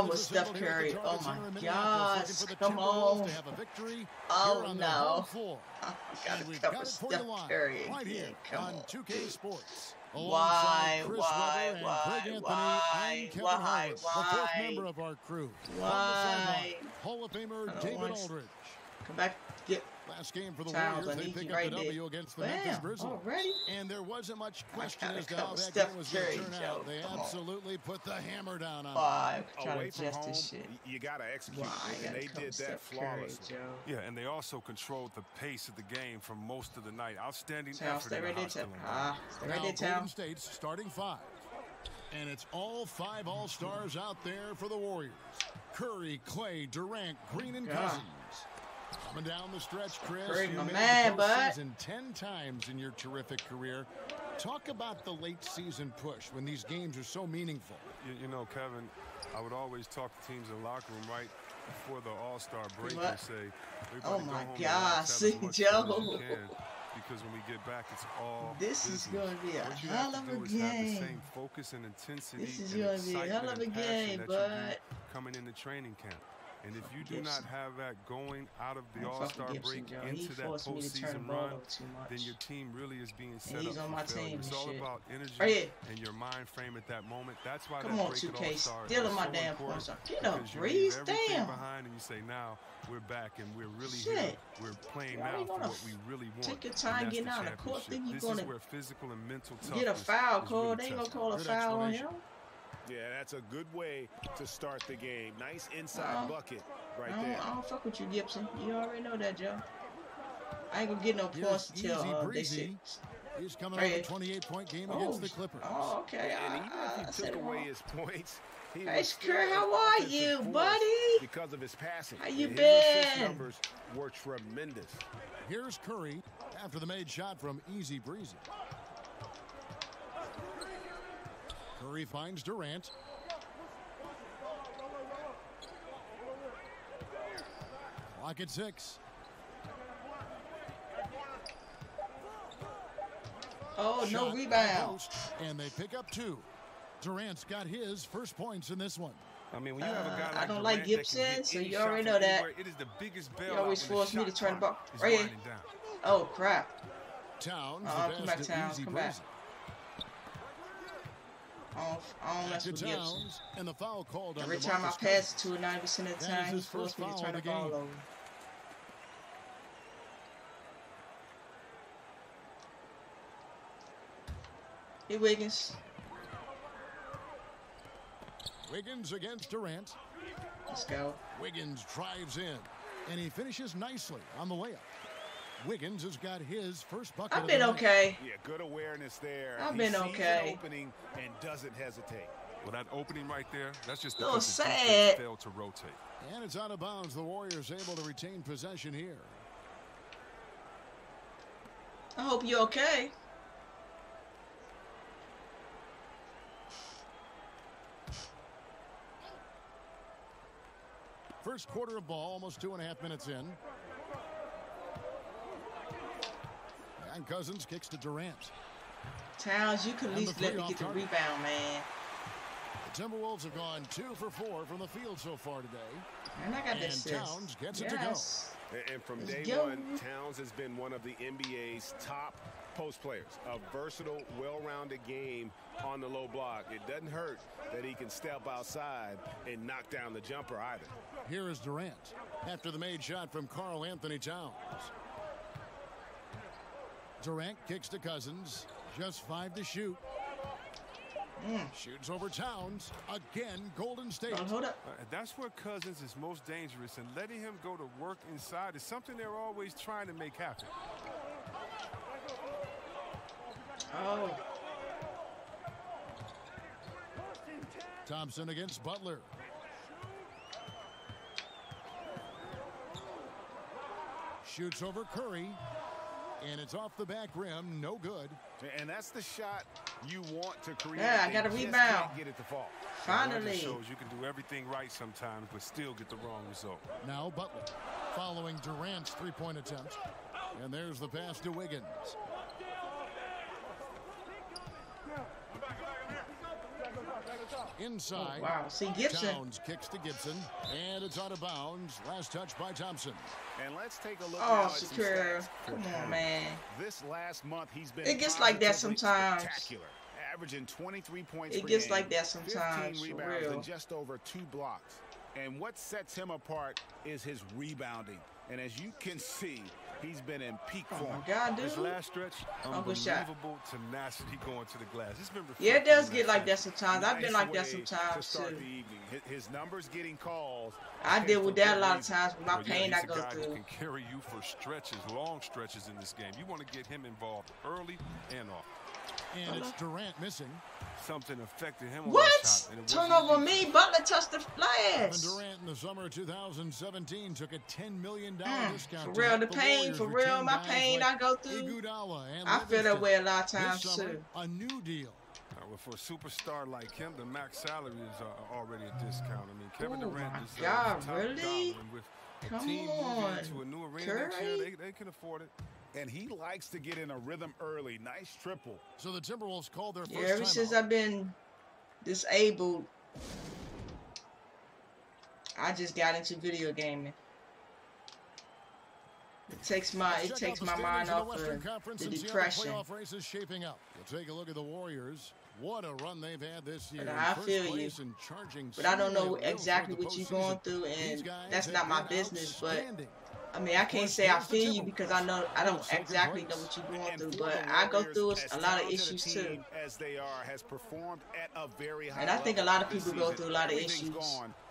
on with Steph Curry. Oh my gosh. Come on. Oh no. I gotta cover Steph Curry again. Come on. Why? The fourth member of our crew. Why? Hall of Famer David Aldridge. Come back. Get last game for the Warriors. They pick up the W against the Memphis Grizzlies. Already? And there wasn't much question as to how that Steph game was going to Curry, turn out. They absolutely put the hammer down on them. Away from home, you got to execute. And they did that flawlessly. Yeah, and they also controlled the pace of the game for most of the night. Outstanding effort in the hostile environment. Golden State's starting five. And it's all five All-Stars out there for the Warriors. Curry, Clay, Durant, Green, and Cousins. Coming down the stretch, Chris. Curry, you my made man, the bud. postseason 10 times in your terrific career. Talk about the late season push when these games are so meaningful. You know, Kevin, I would always talk to teams in the locker room right before the All-Star break and say, oh my gosh, see, Joe. Because when we get back, it's all this business. is going to be a what you hell have to of do a is have the game. same focus and intensity. This is going to be a hell of a game, bud. Coming into training camp. And if you do not have that going out of the All-Star break into that postseason run, then your team really is being set up for failure. It's all about energy and your mind frame at that moment. That's why come on, 2K, stealing my damn points. Get up, Breeze, damn. Behind and you say, now we're back and we're really here. We're playing now for what we really want. Take your time getting out of the court. Think you're going to where physical and mental get a foul call. They ain't going to call a foul on him. Yeah, that's a good way to start the game. Nice inside bucket right there. I don't fuck with you, Gibson. You already know that, Joe. I ain't gonna get no points until they six. He's coming off a 28-point game against the Clippers. Oh, okay. And even if he took away his points, he was Curry, how are you, buddy? Because of his passing. How you his been? His numbers were tremendous. Here's Curry after the made shot from Easy Breezy. Curry finds Durant. Clock at 6. Oh, shot no rebound. And they pick up 2. Durant's got his first points in this one. I mean, when you have a guy like I don't Durant like Gibson, so you already know that. It is the biggest bail. You always force me to turn the ball. Right here. Oh, crap. Towns, come back, Towns. Come back. I don't mess with Gibson. And the foul called every time I pass it to 90% of the time, he's forced me to turn the ball over. Hey, Wiggins. Wiggins against Durant. Let's go. Wiggins drives in, and he finishes nicely on the layup. Wiggins has got his first bucket. I've been okay. Yeah, good awareness there. I've been okay. An opening and doesn't hesitate. Well, that opening right there, that's just so sad. Failed to rotate. And it's out of bounds. The Warriors able to retain possession here. I hope you're okay. First quarter of ball, almost 2.5 minutes in. And Cousins kicks to Durant. Towns, you could at least let me get the rebound, man. The Timberwolves have gone 2 for 4 from the field so far today. And I got this. Towns gets it to go. And from day one, Towns has been one of the NBA's top post players. A versatile, well-rounded game on the low block. It doesn't hurt that he can step outside and knock down the jumper either. Here is Durant after the made shot from Karl Anthony Towns. Durant kicks to Cousins. Just 5 to shoot. Shoots over Towns. Again, Golden State. Hold up. That's where Cousins is most dangerous, and letting him go to work inside is something they're always trying to make happen. Oh. Thompson against Butler. Shoots over Curry. And it's off the back rim, no good. And that's the shot you want to create. Yeah, I got a rebound. Get it to fall. Finally. It shows you can do everything right sometimes, but still get the wrong result. Now Butler, following Durant's three-point attempt. And there's the pass to Wiggins. inside. Oh, wow. See, Gibson. Towns kicks to Gibson, and it's out of bounds. Last touch by Thompson. And let's take a look now at secure. Come on, man. This last month, he's been it gets like that sometimes. Spectacular. Averaging 23 points it per gets game, like that sometimes, 15 for rebounds real. and just over 2 blocks. And what sets him apart is his rebounding. And as you can see, he's been in peak form. Oh my God, dude. This last stretch, unbelievable tenacity going to the glass. Yeah, it does get like that sometimes. I've been like that sometimes too. His numbers getting calls. I deal with that a lot of times with my pain I go through. Who can carry you for stretches, long stretches in this game. You want to get him involved early and often. And it's Durant missing. Something affected him. What? Turnover me. Butler touched the flash. Kevin Durant in the summer of 2017 took a $10 million discount. For real, the pain, for real, my pain like I go through. I feel that way a lot of times too. A new deal. Well, for a superstar like him, the max salary is already a discount. I mean, Kevin Durant is God, really? With Come team on, moving to a new arena next year, they can afford it. And he likes to get in a rhythm early. Nice triple. So the Timberwolves called their first ever since I've been disabled, I just got into video gaming. It takes my mind off the depression. The playoff race is shaping up. We'll take a look at the Warriors. What a run they've had this year. I feel you. But I don't know exactly what you're going through, and that's not my business. But I mean, I can't say I feel you because I don't exactly know what you're going through, but I go through a lot of issues too. And I think a lot of people go through a lot of issues,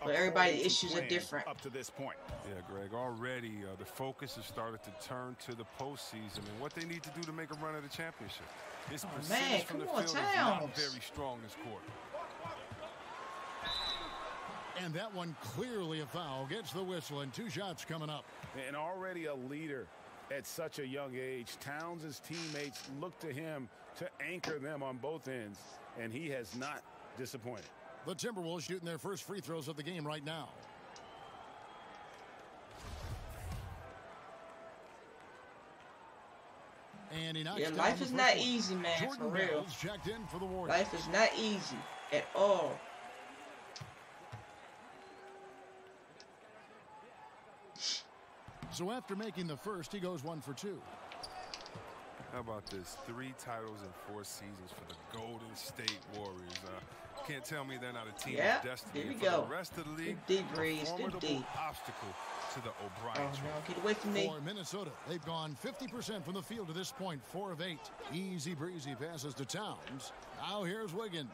but everybody's issues are different. Up to this point. Yeah, Greg, already the focus has started to turn to the postseason and what they need to do to make a run at the championship. His percentage from the field is not very strong this quarter. And that one clearly a foul. Gets the whistle, and 2 shots coming up. And already a leader at such a young age. Towns' teammates look to him to anchor them on both ends, and he has not disappointed. The Timberwolves shooting their first free throws of the game right now. And he knocks life is not easy, man, for real. Checked in for the Warriors. Life is not easy at all. So after making the first, he goes 1 for 2. How about this? 3 titles in 4 seasons for the Golden State Warriors. Can't tell me they're not a team of destiny. There we for go. The rest of the league, DeBreeze, formidable obstacle to the O'Brien. Oh, no, get away from me. For Minnesota, they've gone 50% from the field to this point, 4 of 8. Easy breezy passes to Towns. Now here's Wiggins.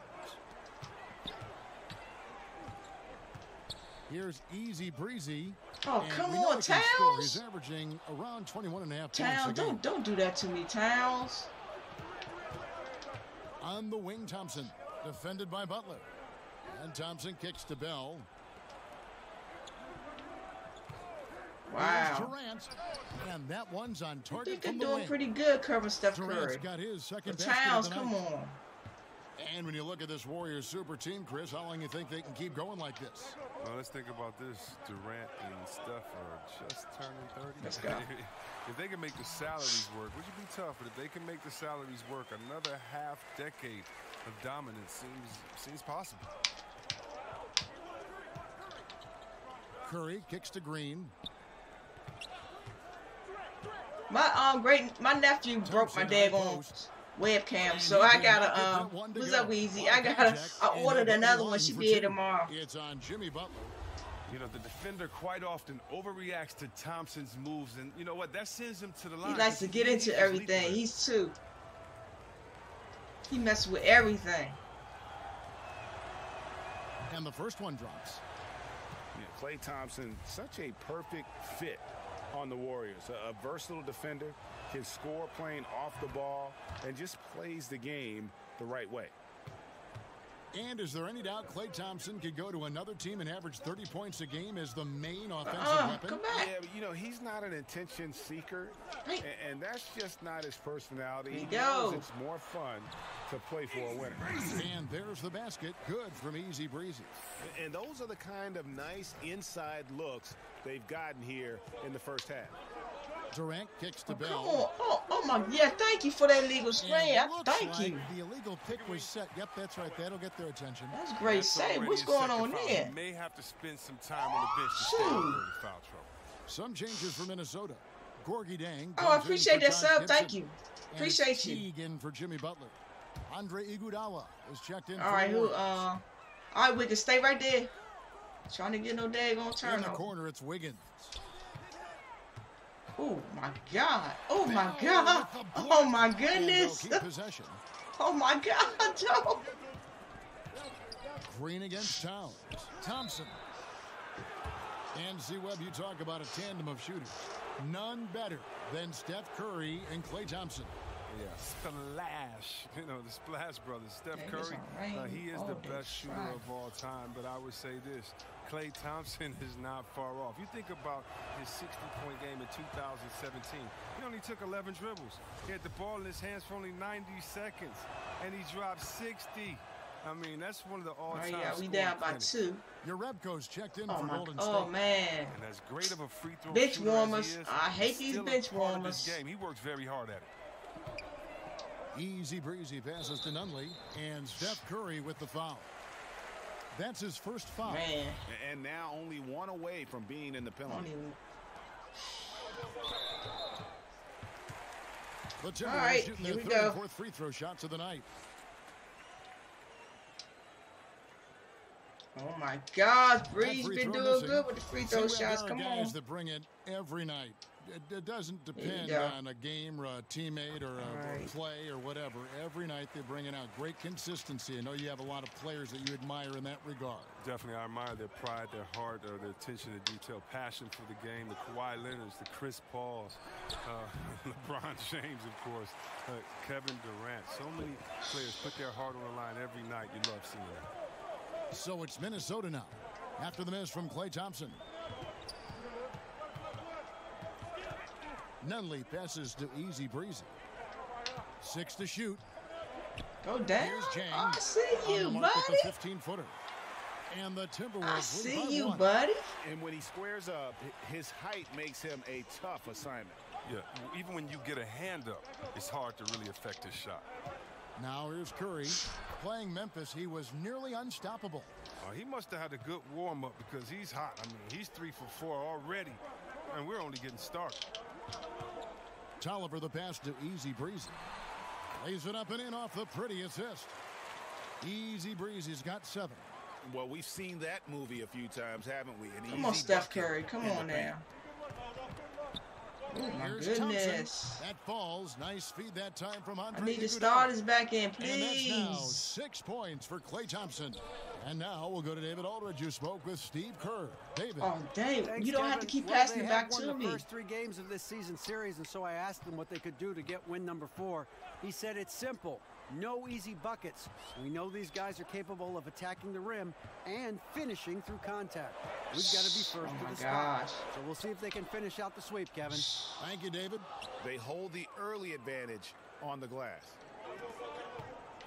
Here's easy breezy. Oh, come on, Towns. He's averaging around 21.5 points a game. Don't do that to me, Towns. On the wing, Thompson. Defended by Butler. And Thompson kicks to Bell. Wow. Durant. And that one's on target. They're doing pretty good covering Steph Curry. Durant's got his second Towns, come on. And when you look at this Warriors super team, Chris, how long you think they can keep going like this? Well, let's think about this. Durant and Steph are just turning 30. Let's go. If they can make the salaries work, which would be tough, but if they can make the salaries work, another half-decade of dominance seems possible. Curry kicks to Green. My nephew broke my daggone webcam, so I gotta what's up, Weezy? I ordered another one. Should be here tomorrow. It's on Jimmy Butler. You know, the defender quite often overreacts to Thompson's moves, and you know what? That sends him to the line. He likes to get into everything. He's 2. He messes with everything. And the first one drops. Yeah, Klay Thompson, such a perfect fit on the Warriors. A versatile defender, can score playing off the ball, and just plays the game the right way. And is there any doubt Klay Thompson could go to another team and average 30 points a game as the main offensive weapon? Come back. Yeah, but you know, he's not an attention seeker, and that's just not his personality. He knows it's more fun to play for a winner. And there's the basket. Good from Easy Breezy. And those are the kind of nice inside looks they've gotten here in the first half. Durant kicks the bell. Come on. Oh my, yeah, thank you for that illegal screen. Thank you. The illegal pick was set. Yep, that's right. That'll get their attention. That's great save. What's going on there? He may have to spend some time on the bench to stay out of foul trouble. Some changes for Minnesota. Gorgie Dang. Oh, I appreciate that sub. Thank you. Appreciate you. In for Jimmy Butler. Andre Iguodala is checked in. All right, all right, Wiggins, stay right there. Trying to get no daggone turnover. In the corner, it's Wiggins. Oh my God! Oh my God! Oh my goodness! Oh my God! Joe. Green against Towns. Thompson. And see, Webb, you talk about a tandem of shooters. None better than Steph Curry and Klay Thompson. Yeah, Splash. You know, the Splash brothers. Steph Curry, he is the best shooter of all time. But I would say this, Klay Thompson is not far off. You think about his 60-point game in 2017. He only took 11 dribbles. He had the ball in his hands for only 90 seconds. And he dropped 60. I mean, that's one of the all-time. Yeah, we down by 2. Your Repco's checked in for Golden State. Oh man! And as great of a free throw bench warmers. I hate these bench warmers. This game. He works very hard at it. Easy breezy passes to Nunley, and Steph Curry with the foul. That's his first foul. Man. And now only one away from being in the penalty. The Timberwolves shooting their third and fourth free throw shots of the night. Oh my God, Breeze been doing good with the free throw shots. Come on. Guys that bring it every night. It doesn't depend on a game or a teammate or a play or whatever. Every night they bring it out. Great consistency. I know you have a lot of players that you admire in that regard. Definitely, I admire their pride, their heart, their attention to detail, passion for the game. The Kawhi Leonards, the Chris Pauls, LeBron James, of course, Kevin Durant. So many players put their heart on the line every night. You love seeing that. So it's Minnesota now after the miss from Klay Thompson. Nunley passes to Easy Breezy. 6 to shoot. Go down. I see you, buddy. 15-footer. And the Timberwolves. I see you, buddy. And when he squares up, his height makes him a tough assignment. Yeah, even when you get a hand up, it's hard to really affect his shot. Now here's Curry. Playing Memphis, he was nearly unstoppable. He must have had a good warm-up because he's hot. I mean, he's 3 for 4 already, and we're only getting started. Tolliver the pass to Easy Breezy. Lays it up and in off the pretty assist. Easy Breezy's got 7. Well, we've seen that movie a few times, haven't we? Come on, Steph Curry. Come on now. Oh, my goodness. Thompson. That falls. Nice feed that time from Andre. I need the starters back in, please. And that's now 6 points for Klay Thompson. And now we'll go to David Aldridge, who spoke with Steve Kerr. David. Oh, Dave, you don't have to keep passing it back to me. They won the first 3 games of this season series, and so I asked him what they could do to get win number 4. He said it's simple. No easy buckets. We know these guys are capable of attacking the rim and finishing through contact. We've got to be first to the spot. So we'll see if they can finish out the sweep, Kevin. Thank you, David. They hold the early advantage on the glass.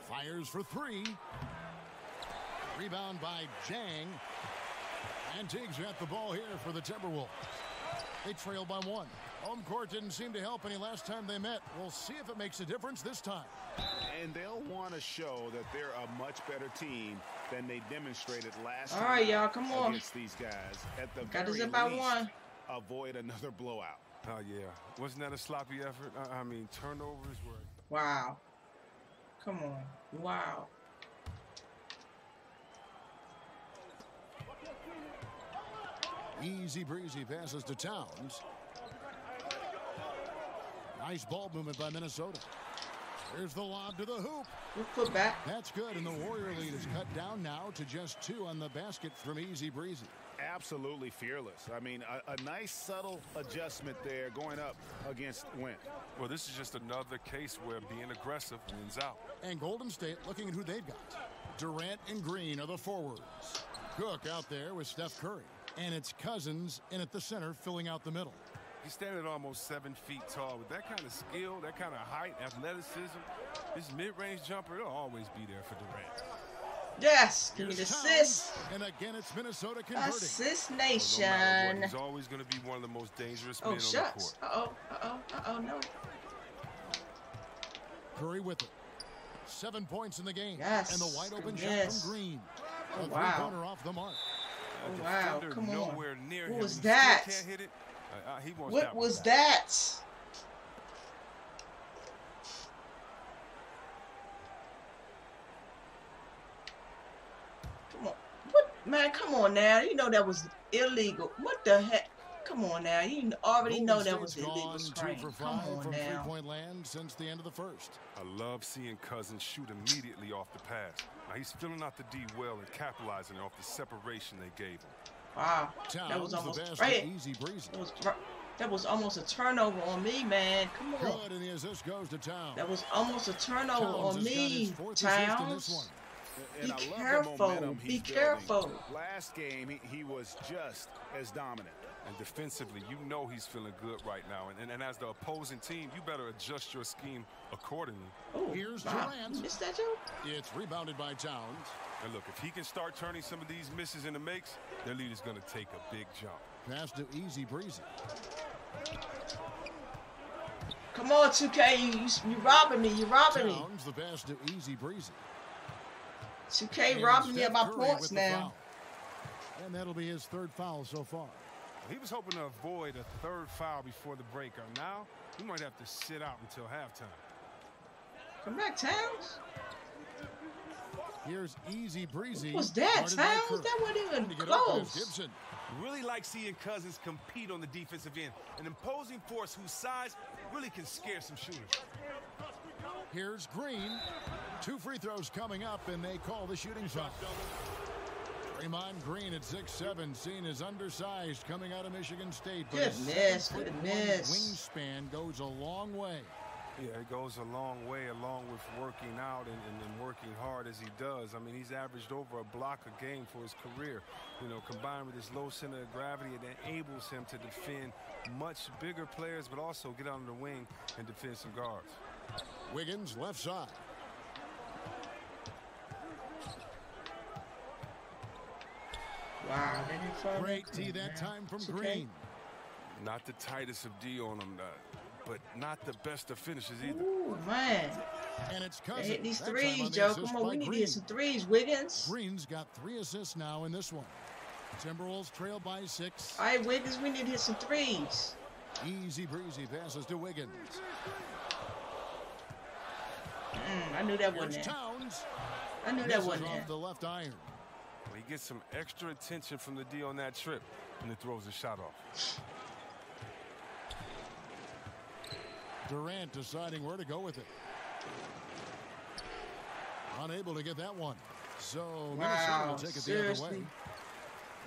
Fires for 3. Rebound by Jang. And Teague's got the ball here for the Timberwolves. They trail by 1. Home court didn't seem to help any last time they met. We'll see if it makes a difference this time. And they'll want to show that they're a much better team than they demonstrated last time. All right, y'all, come on. Against these guys. At the got very us about least, 1. avoid another blowout. Oh, yeah. Wasn't that a sloppy effort? I mean, turnovers were... Wow. Come on. Wow. Easy breezy passes to Towns. Nice ball movement by Minnesota. Here's the lob to the hoop. Good put back. That's good, and the Warrior lead is cut down now to just 2 on the basket from Easy Breezy. Absolutely fearless. I mean, a nice subtle adjustment there going up against Went. Well, this is just another case where being aggressive wins out. And Golden State looking at who they've got. Durant and Green are the forwards. Cook out there with Steph Curry. And it's Cousins in at the center, filling out the middle. He's standing almost 7 feet tall. With that kind of skill, that kind of height, athleticism, his mid-range jumper, it'll always be there for Durant. Yes, give me the assist. And again, it's Minnesota converting. Assist nation. Well, no matter what, he's always going to be one of the most dangerous men on the court. No. Curry with it. 7 points in the game. Yes. And the wide open shot from Green. Oh, a three-pointer off the mark. Oh, wow. Come on. Nowhere near What him. was that? Can't hit it. What was that? Come on. What? Man, come on now. You know that was illegal. What the heck? Come on now. You already know that was illegal screen. Come on from now. Three-point land since the end of the first. I love seeing Cousins shoot immediately off the pass. Now he's filling out the D well and capitalizing off the separation they gave him. Wow. That was almost right. Easy breezy. That was almost a turnover on me, man. Come on. Good, and the assist goes to Towns. That was almost a turnover on me, Towns. Be careful. Be careful. Last game, he was just as dominant. And defensively, you know he's feeling good right now. And as the opposing team, you better adjust your scheme accordingly. Oh, here's Durant. Missed that joke? It's rebounded by Towns. And look, if he can start turning some of these misses into makes, their lead is going to take a big jump. Pass to Easy Breezy. Come on, 2K. You robbing me. You robbing me. Towns, the pass to Easy Breezy. 2K robbing me of my points now. And that'll be his third foul so far. He was hoping to avoid a third foul before the break. Now, he might have to sit out until halftime. Come back, Towns. Here's Easy Breezy. What was that, Towns? That wasn't even close. Really like seeing Cousins compete on the defensive end. An imposing force whose size really can scare some shooters. Here's Green. 2 free throws coming up, and they call the shooting shot. Draymond Green at 6'7", seen as undersized coming out of Michigan State. But good miss. Wingspan goes a long way. Yeah, it goes a long way along with working out and working hard as he does. I mean, he's averaged over a block a game for his career. You know, combined with his low center of gravity, it enables him to defend much bigger players, but also get on the wing and defend some guards. Wiggins, left side. Wow, great D that time from Green. Not the tightest of D on him, but not the best of finishes either. Ooh, man. And it's Cousins. Hit these threes, Joe. Come on, we need to hit some threes, Wiggins. Green's got 3 assists now in this one. Timberwolves trail by 6. All right, Wiggins, we need to hit some threes. Easy breezy passes to Wiggins. I knew that wasn't there. I knew that wasn't there. The left iron. Well, he gets some extra attention from the D on that trip, and it throws the shot off. Durant deciding where to go with it. Unable to get that one. So Minnesota will take it the other way.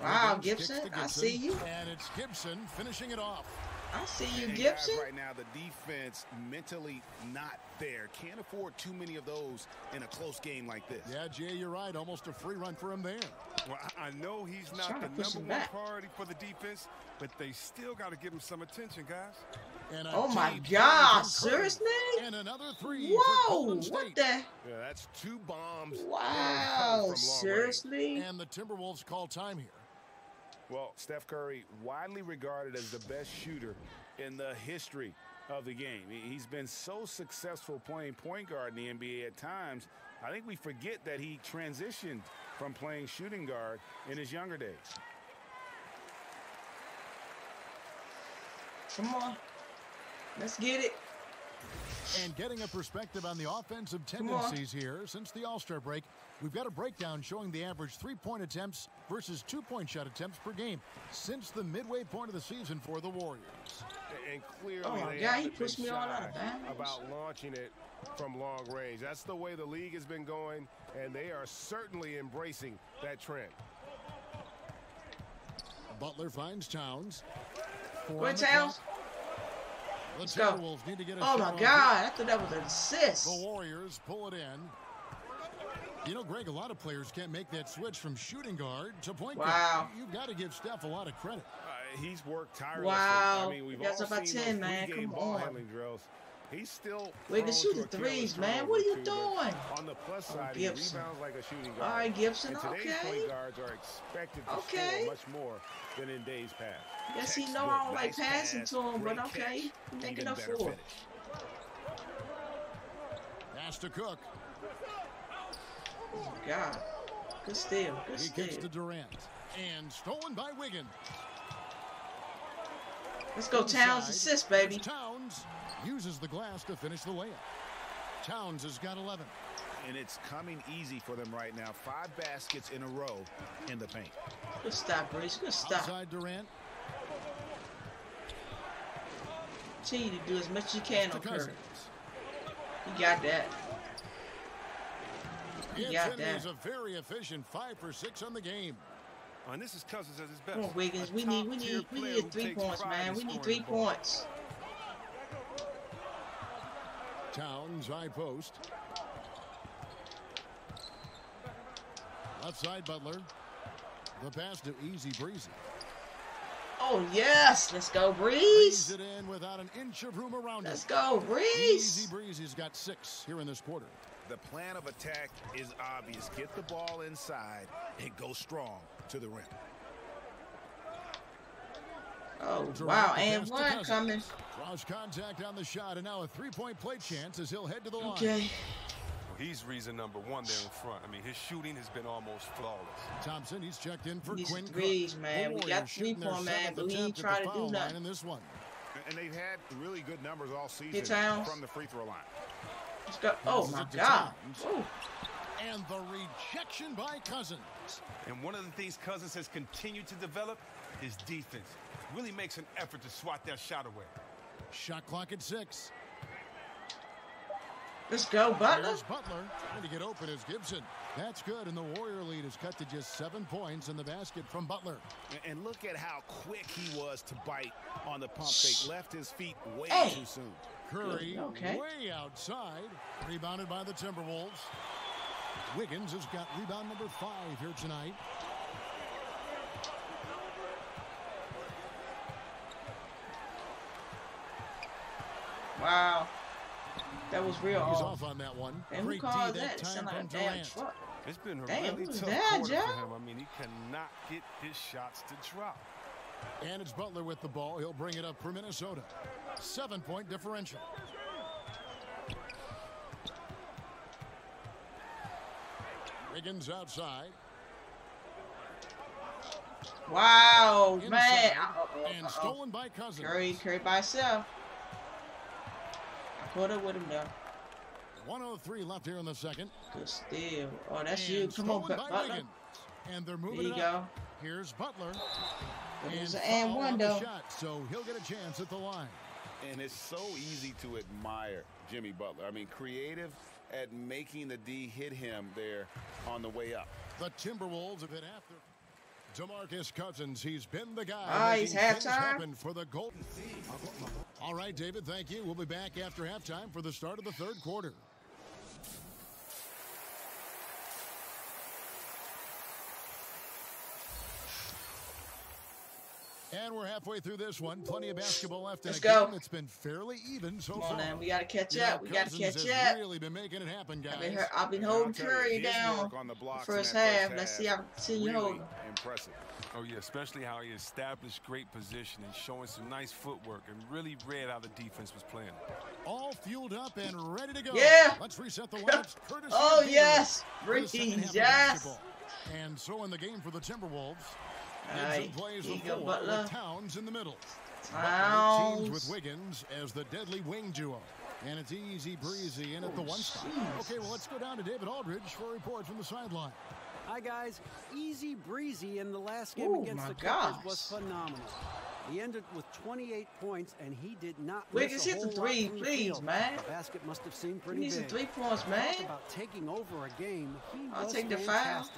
Wow, Gibson, I see you. And it's Gibson finishing it off. I see you, Gibson. Right now, the defense mentally not there. Can't afford too many of those in a close game like this. Yeah, Jay, you're right. Almost a free run for him there. Well, I know he's not the number one priority for the defense, but they still got to give him some attention, guys. And oh, my God. Seriously? And another 3. Whoa, what the? Yeah, that's 2 bombs. Wow, seriously? And the Timberwolves call time here. Well, Steph Curry, widely regarded as the best shooter in the history of the game. He's been so successful playing point guard in the NBA at times. I think we forget that he transitioned from playing shooting guard in his younger days. Come on. Let's get it. And getting a perspective on the offensive tendencies here since the All-Star break, we've got a breakdown showing the average 3-point attempts versus 2-point shot attempts per game since the midway point of the season for the Warriors. And clearly, oh my God, he pushed me all out of bounds. About launching it from long range. That's the way the league has been going, and they are certainly embracing that trend. Butler finds Towns. Good, Towns. Let's go. Need to get a oh my God, I thought that was an assist. The Warriors pull it in. You know, Greg, a lot of players can't make that switch from shooting guard to point guard. You've got to give Steph a lot of credit. He's worked tirelessly. Wow. I mean, we've all seen about 10, man. Come on. Handling drills. He's still Wiggins, shoot the threes, man. What are you doing? On the plus side, he rebounds like a shooting guard. All right, Gibson. And today's point guards are expected to score much more than in days past. Yes, he know I don't like passing to him, but okay, making up for it. Pass to Cook. Oh my God, good steal, good steal. He gets to Durant and stolen by Wiggins. Let's go, Towns assist, baby. Towns uses the glass to finish the layup. Towns has got 11. And it's coming easy for them right now. 5 baskets in a row in the paint. Good stop, Breeze. Good stop. Outside Durant. Continue to do as much as you can on Curry. You got that. You got that. He's a very efficient 5 for 6 on the game. And this is Cousins at his best. Come on, Wiggins. We need 3 points, man. We need 3 points. Towns, high post. Left side, Butler. The pass to Easy Breezy. Oh, yes. Let's go, Breeze. Brings it in without an inch of room around it. Let's go, Breeze. Easy Breezy's got 6 here in this quarter. The plan of attack is obvious. Get the ball inside and go strong to the rim. Oh, wow. And one coming. Draws contact on the shot, and now a 3-point play chance as he'll head to the line. Okay. Well, he's reason number 1 there in front. I mean, his shooting has been almost flawless. Thompson, he's checked in for These Quinn threes, Cook. man. We got 3-point, man, but we ain't trying to do nothing. In this one. And they've had really good numbers all season from the free throw line. Let's go. Oh, my God. Ooh. And the rejection by Cousins. And one of the things Cousins has continued to develop is defense. Really makes an effort to swat that shot away. Shot clock at 6. Let's go, Butler. There's Butler trying to get open as Gibson. That's good, and the Warrior lead is cut to just 7 points in the basket from Butler. And look at how quick he was to bite on the pump fake. Left his feet way too soon. Curry way outside. Rebounded by the Timberwolves. Wiggins has got rebound number 5 here tonight. Wow. That was real He's off on that one. And who called that? It sounded like a damn truck. It's been a damn, really tough quarter for him. I mean, he cannot get his shots to drop. And it's Butler with the ball. He'll bring it up for Minnesota. 7-point differential. Wiggins outside. Wow, Inside, man. And stolen by Cousins. Curry by himself. I put it with him, though. 1:03 left here in the second. Good steal. Oh, that's you. Come on, Butler. And they're moving there you it go. up. Here's Butler. It was an one, though. Shot, so he'll get a chance at the line. And it's so easy to admire Jimmy Butler. I mean, creative at making the D hit him there on the way up. The Timberwolves have hit after DeMarcus Cousins. He's been the guy. All right, he's halftime. For the Golden. All right, David, thank you. We'll be back after halftime for the start of the third quarter. And we're halfway through this one. Plenty of basketball left. Let's go. It's been fairly even so far. Come on, man. We got to catch up. We got to catch up. Really been making it happen, guys. I've been holding Curry down the first half. Let's see how you hold him. Impressive. Oh, yeah, especially how he established great position and showing some nice footwork and really read how the defense was playing. All fueled up and ready to go. Yeah. Let's reset the lineups. Oh, yes. Breeze, yes. And so in the game for the Timberwolves. Right. Plays the go, Butler. Towns in the middle. Towns. Teams with Wiggins as the deadly wing duo. And it's Easy Breezy in at the one spot. Okay, well, let's go down to David Aldridge for a report from the sideline. Hi, guys. Easy Breezy in the last game against the Clippers was phenomenal. He ended with 28 points, and he did not Wiggins, hit the three, please, man. The basket must have seemed pretty big. He needs some 3 points, man. About taking over a game, I'll take the foul.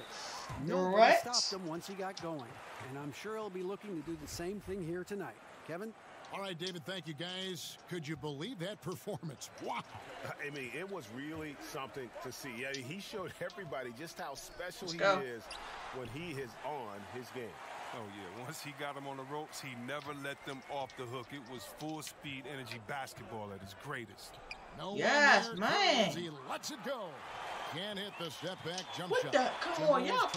Nobody stopped him once he got going, and I'm sure he'll be looking to do the same thing here tonight. Kevin? All right, David, thank you, guys. Could you believe that performance? Wow. I mean, it was really something to see. Yeah, he showed everybody just how special he is when he is on his game. Oh, yeah. Once he got them on the ropes, he never let them off the hook. It was full-speed energy basketball at its greatest. No yes, man. He lets it go. Can't hit the step back jump shot. Come on, y'all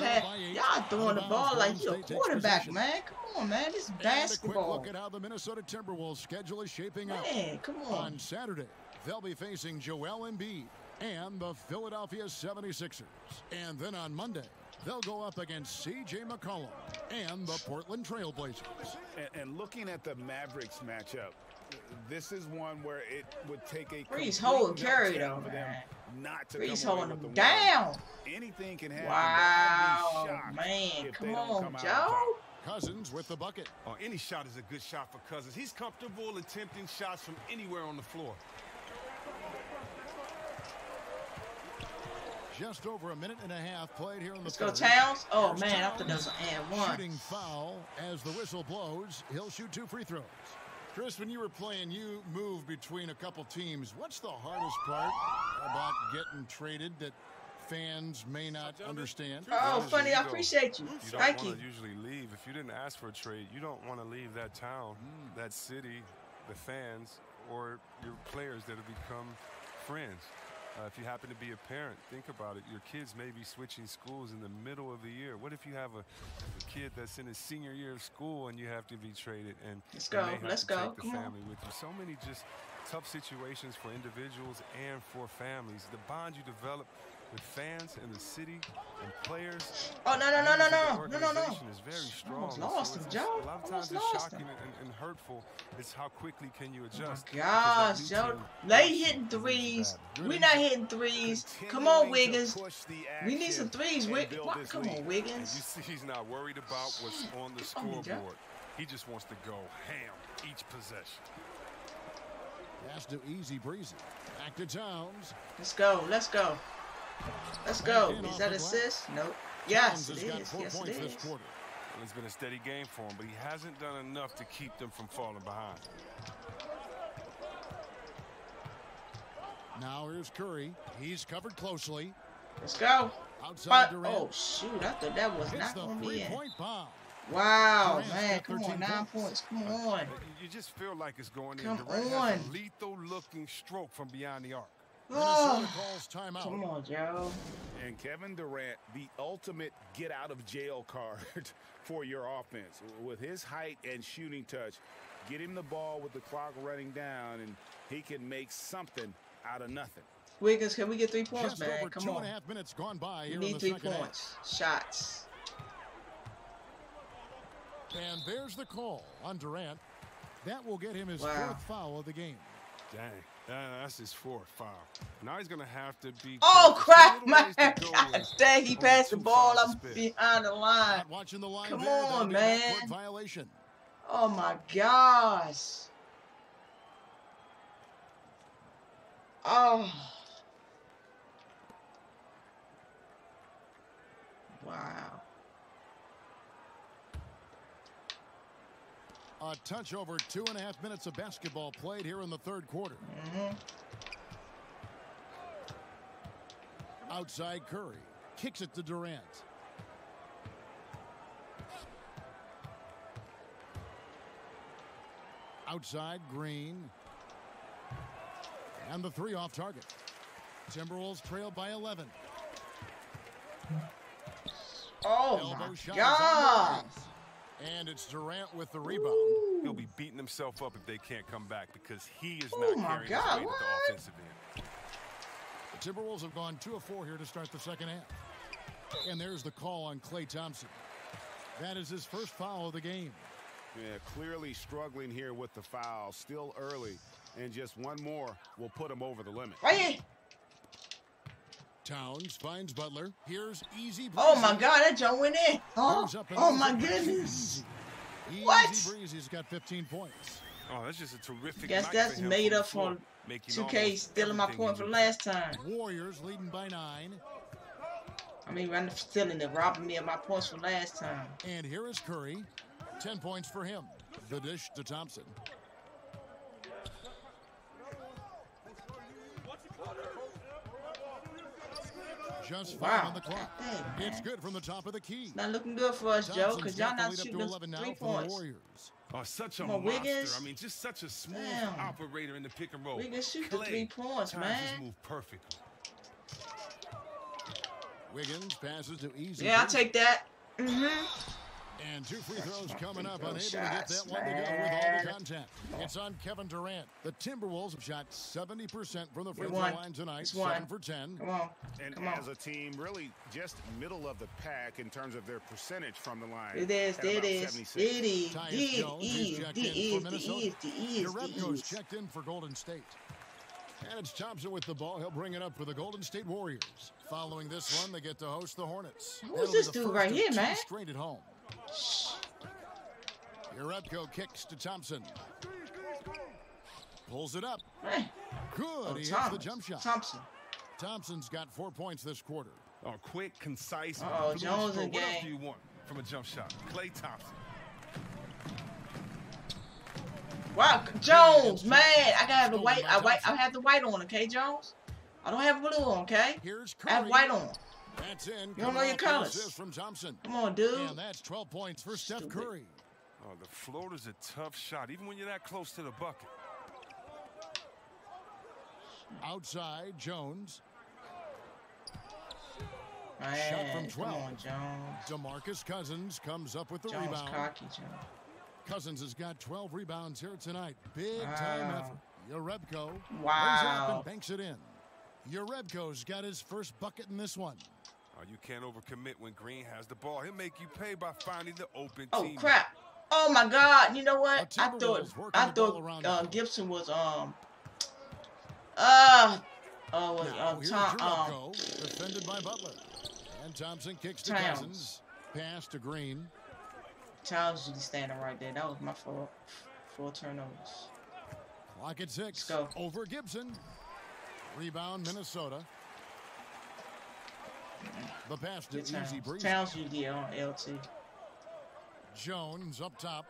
throwing the ball like you're a quarterback, man. Come on, man. This is basketball. A quick look at how the Minnesota Timberwolves schedule is shaping up. Man, come on. On Saturday, they'll be facing Joel Embiid and the Philadelphia 76ers. And then on Monday, they'll go up against C.J. McCollum and the Portland Trail Blazers. And looking at the Mavericks matchup, this is one where it would take a Breeze holding carry though, man. Not to Breeze holding them down. Anything can happen. Wow, man. Come on, Joe. Cousins with the bucket. Oh, any shot is a good shot for Cousins. He's comfortable attempting shots from anywhere on the floor. Just over a minute and a half played here in the Let's go, Towns. Oh, man, I thought that was an and one. Shooting foul as the whistle blows. He'll shoot 2 free throws. Chris, when you were playing, you moved between a couple teams. What's the hardest part about getting traded that fans may not understand? Oh, funny. I appreciate you. Thank you. You don't want to usually leave. If you didn't ask for a trade, you don't want to leave that town, that city, the fans, or your players that have become friends. If you happen to be a parent, think about it. Your kids may be switching schools in the middle of the year. What if you have a kid that's in his senior year of school and you have to be traded? And let's go. Let's go. Take the family with you. So many just tough situations for individuals and for families. The bond you develop with fans in the city and players. Oh, no. Is very strong. Almost lost him, Joe. A lot of times it's shocking and hurtful. It's how quickly can you adjust. Oh, gosh, Joe. They hitting threes. We're not hitting threes. Come on, Wiggins. We need some threes. Come on, Wiggins. You see, he's not worried about what's on the scoreboard. He just wants to go ham each possession. Pass to easy breezy. Back to Towns. Let's go. Let's go. Let's go. Is that assist? Nope. Yes, it is. Yes, it is. Well, it's been a steady game for him, but he hasn't done enough to keep them from falling behind. Now here's Curry. He's covered closely. Let's go. Outside Durant. Oh, shoot. I thought that was not going to be in. Bomb. Wow, man. Come on. 9 points. Come on. You just feel like it's going in. Come Durant on. has a lethal-looking stroke from beyond the arc. Minnesota calls timeout. Come on, Joe. And Kevin Durant, the ultimate get-out-of-jail card for your offense. With his height and shooting touch, get him the ball with the clock running down, and he can make something out of nothing. Wiggins, can we get 3 points, Just man? over Come 2.5 minutes gone by here we need in the 3 second points. Shots. And there's the call on Durant. That will get him his 4th foul of the game. Dang. That's his 4th foul. Now he's going to have to be... Oh, crap, man. God dang, he passed the ball. I'm behind the line. Not watching the line. Come there. on, man. Violation. Oh, my gosh. Oh. Wow. A touch over 2.5 minutes of basketball played here in the 3rd quarter. Outside Curry. Kicks it to Durant. Outside Green. And the 3 off target. Timberwolves trail by 11. Oh, my God. And it's Durant with the rebound. Ooh. He'll be beating himself up if they can't come back because he is not carrying his weight at the offensive end. The Timberwolves have gone 2 of 4 here to start the second half. And there's the call on Klay Thompson. That is his 1st foul of the game. Yeah, clearly struggling here with the foul. Still early. And just one more will put him over the limit. Right here. Towns finds Butler. Here's easy breezy. Oh, my God. That jump went in. Oh my goodness. What? Easy Breezy's got 15 points. Oh, that's just a terrific Guess night that's for him made up for for 2K stealing my point from last time. Warriors leading by 9. I mean, I'm stealing it, robbing me of my points from last time. And here is Curry. 10 points for him. The dish to Thompson. Just fine on the clock. It's good from the top of the key. It's not looking good for us, Joe, because y'all not shooting us 3 points. Oh, such a monster. Wiggins. I mean, just such a smooth operator in the pick and roll. Wiggins shoot the 3 points, man. Just move perfectly. Wiggins passes to Easy. Yeah, I'll take that. And 2 free throws coming up, unable to get that one to go with all the contact. It's on Kevin Durant. The Timberwolves have shot 70% from the free throw line tonight, 7 for 10. Come on. And as a team, really just middle of the pack in terms of their percentage from the line. It is. Jerebko's checked in for Golden State. And it's Thompson with the ball. He'll bring it up for the Golden State Warriors. Following this one, they get to host the Hornets. Who's this dude right here, man? Straight at home. Jerebko kicks to Thompson. Pulls it up. Good. He hits the jump shot. Thompson's got 4 points this quarter. Oh, quick, concise. Jones again. What else do you want from a jump shot? Klay Thompson. Wow, Jones, man, I gotta have the white. I have the white on, okay, Jones. I don't have blue on, okay. I have white on. That's in. You don't know your colors. From Thompson. Come on, dude. And that's 12 points for Steph Curry. Oh, the floater's a tough shot, even when you're that close to the bucket. Outside, Jones. Man, shot from 12. Come on, Jones. DeMarcus Cousins comes up with the Jones rebound. Cocky, Jones. Cousins has got 12 rebounds here tonight. Big time effort. Jerebko lays it up and banks it in. Jerebko's got his first bucket in this one. Oh, you can't overcommit when Green has the ball. He'll make you pay by finding the open team. Oh crap! Oh my God! You know what? I thought Gibson was defended by Butler. And Thompson kicks to Cousins. Pass to Green. Towns usually standing right there. That was my fault. 4 turnovers. Clock at 6. Let's go. Over Gibson. Rebound, Minnesota. The pass to Easy Breeze. Towns usually on LT. Jones up top.